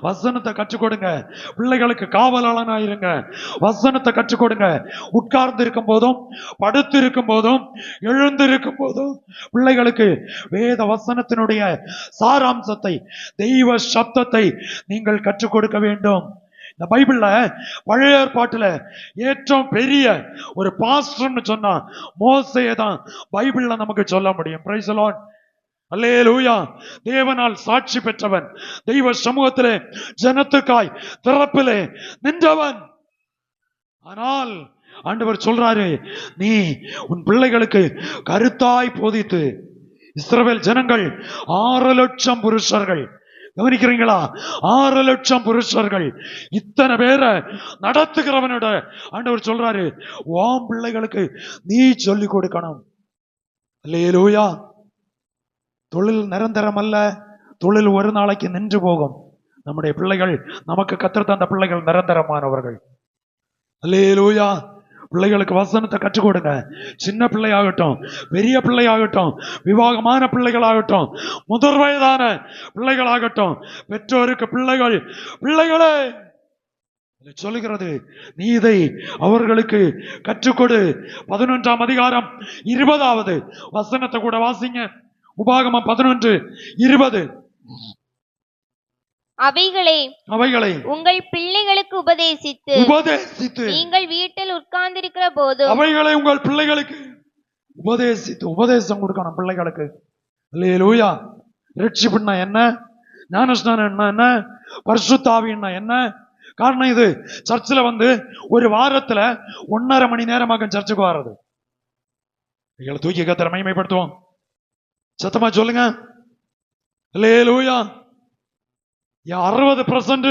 வசனத்தை கற்றுக் கொடுங்க. பிள்ளைகளுக்கு காவலாளனாயிருங்க. வசனத்தை கற்றுக் கொடுங்க. உட்கார்ந்து இருக்கும் போதும், படுத்து இருக்கும் போதும், எழுந்திருக்கும் போதும் பிள்ளைகளுக்கு வேத வசனத்தினுடைய சாராம்சத்தை, தெய்வ சப்தத்தை நீங்கள் கற்றுக் கொடுக்க வேண்டும். இந்த பைபிள்ல பழைய ஏற்பாட்டுல ஏற்றம் பெரிய ஒரு பாஸ்டர்னு சொன்னா மோசேயை தான் பைபிள்ல நமக்கு சொல்ல முடியும். Praise the Lord. அல்லேலூயா. தேவனால் சாட்சி பெற்றவன், தெய்வ சமூகத்திலே ஜனத்துக்காய் திறப்பிலே நின்றவன். ஆனால் ஆண்டவர் சொல்றாரு, நீ உன் பிள்ளைகளுக்கு கருத்தாய் போதித்து. இஸ்ரவேல் ஜனங்கள் 6 லட்சம் புருஷர்கள். கவனிக்கிறீங்களா? 6 லட்சம் புருஷர்கள். இத்தனை பேரை நடத்துகிறவனோட ஆண்டவர் சொல்றாரு, உன் பிள்ளைகளுக்கு நீ சொல்லிக் கொடுக்கணும். அல்லேலூயா. தொழில் நிரந்தரம் அல்ல. தொழில் ஒரு நாளைக்கு நின்று போகும். நம்முடைய பிள்ளைகள், நமக்கு கற்றுத் தந்த பிள்ளைகள் நிரந்தரமானவர்கள். அல்லேலூயா. பிள்ளைகளுக்கு வசனத்தை கற்றுக் கொடுங்க. சின்ன பிள்ளையாகட்டும், பெரிய பிள்ளையாகட்டும், விவாகமான பிள்ளைகளாகட்டும், முதிர் வயதான பிள்ளைகளாகட்டும், பெற்றோருக்கு பிள்ளைகளே சொல்லுகிறது, நீ இதை அவர்களுக்கு கற்றுக்கொடு. 11ஆம் அதிகாரம் 20வது வசனத்தை கூட வாசிங்க. உபாகமம் 11:20. அவைகளை உங்கள் பிள்ளைகளுக்கு உபதேசித்து நீங்கள் வீட்டில் உட்கார்ந்திருக்கிற போதும் அவைகளை உங்கள் பிள்ளைகளுக்கு உபதேசித்து உபதேசம் கொடுக்கணும் பிள்ளைகளுக்கு. அல்லேலூயா. ரட்சிப்புன்னா என்ன, ஞானஸ்நானம் என்ன, பரிசுத்த ஆவின்னா என்ன? காரணம் இது சர்ச்சில் ஒரு வாரத்துல 1.5 மணி நேரமாக சர்ச்சுக்கு வர்றது. எங்களை தூக்கி கத்தரை மகிமைப்படுத்துவோம். சத்தமா சொல்லுங்க. அல்லேலூயா. 60%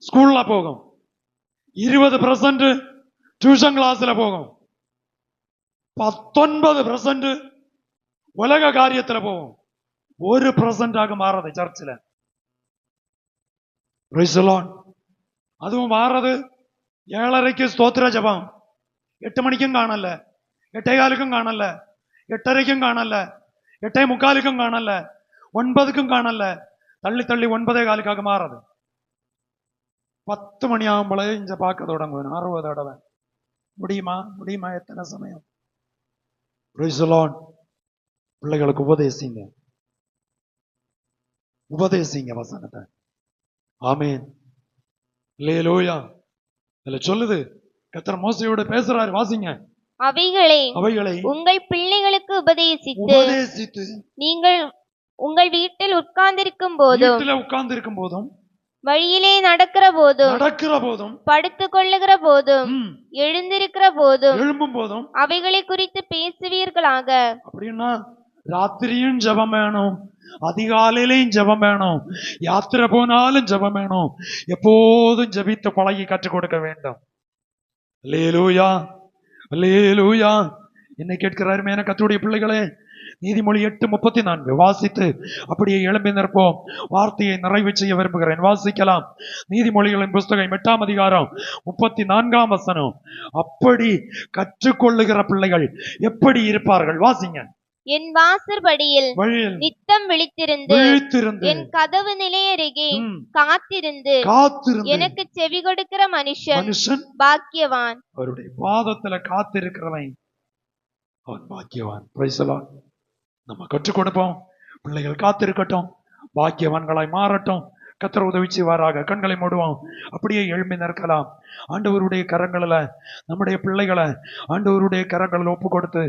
ஸ்கூல்ல போகும், 20% டியூஷன் கிளாஸ்ல போகும், 19% உலக காரியத்துல போகும். 1% மாறது சர்ச்சில். அதுவும் மாறது 7:30 ஸ்தோத்திர ஜபம், 8 மணிக்கும் காணல, 8:15 காணல, 8:30 காணல, 8:45 காணல, 9 காணல, தள்ளி 9:15 மாறது. 10 மணி ஆகும்போது இங்க பார்க்க தொடங்குவேன் 60 தடவை. முடியுமா எத்தனை சமயம்? பிள்ளைகளுக்கு உபதேசிங்க வசனத்தை. ஆமேன். அல்லேலூயா. அதுல சொல்லுது, கர்த்தர் மோசேயோட பேசுறாரு, வாசிங்க. அவைகளை உங்கள் பிள்ளைகளுக்கு உபதேசித்து நீங்கள் உங்கள் வீட்டில் உட்கார்ந்திருக்கும் போதும் வழியிலே நடக்கிற போதும் படுத்துக் கொள்ளுகிற போதும் எழுந்திருக்கிற போதும் எழும்பும் போதும் அவைகளை குறித்து பேசுவீர்களாக. அப்படின்னா ராத்திரியும் ஜெபம் வேணும், அதிகாலையிலையும் ஜெபம் வேணும், யாத்திரை போனாலும் ஜெபம் வேணும். எப்போதும் ஜெபித்து பழகி கற்றுக் கொடுக்க வேண்டும். அல்லேலூயா, அல்லேலூயா. என்னை கேட்கிற அருமையான கர்த்தருடைய பிள்ளைகளே, நீதிமொழி 8:34 வாசித்து அப்படியே எழும்பி நிற்போம். வார்த்தையை நிறைவு செய்ய விரும்புகிறேன். வாசிக்கலாம். நீதிமொழிகளின் புஸ்தகம் 8ஆம் அதிகாரம் 34ஆம் வசனம். அப்படி கற்றுக்கொள்ளுகிற பிள்ளைகள் எப்படி இருப்பார்கள்? வாசிங்க. என் வாசற்படியில் நித்தம் விழித்திருந்து என் கதவு நிலையருகே காத்திருந்து எனக்கு செவி கொடுக்கிற மனுஷன் பாக்கியவான். அவருடைய பாதத்துல காத்திருக்கிறவன் அவன் பாக்கியவான். Price the Lord. நம்ம கற்றுக் கொடுப்போம், பிள்ளைகள் காத்திருக்கட்டும், பாக்கியவான்களாய் மாறட்டும். கர்த்தர் உதவி செய்வாராக. கண்களை மூடுவோம், அப்படியே எழும்பி நிற்கலாம். ஆண்டவருடைய கரங்களில் நம்முடைய பிள்ளைகளை ஆண்டவருடைய கரங்களில் ஒப்பு கொடுத்து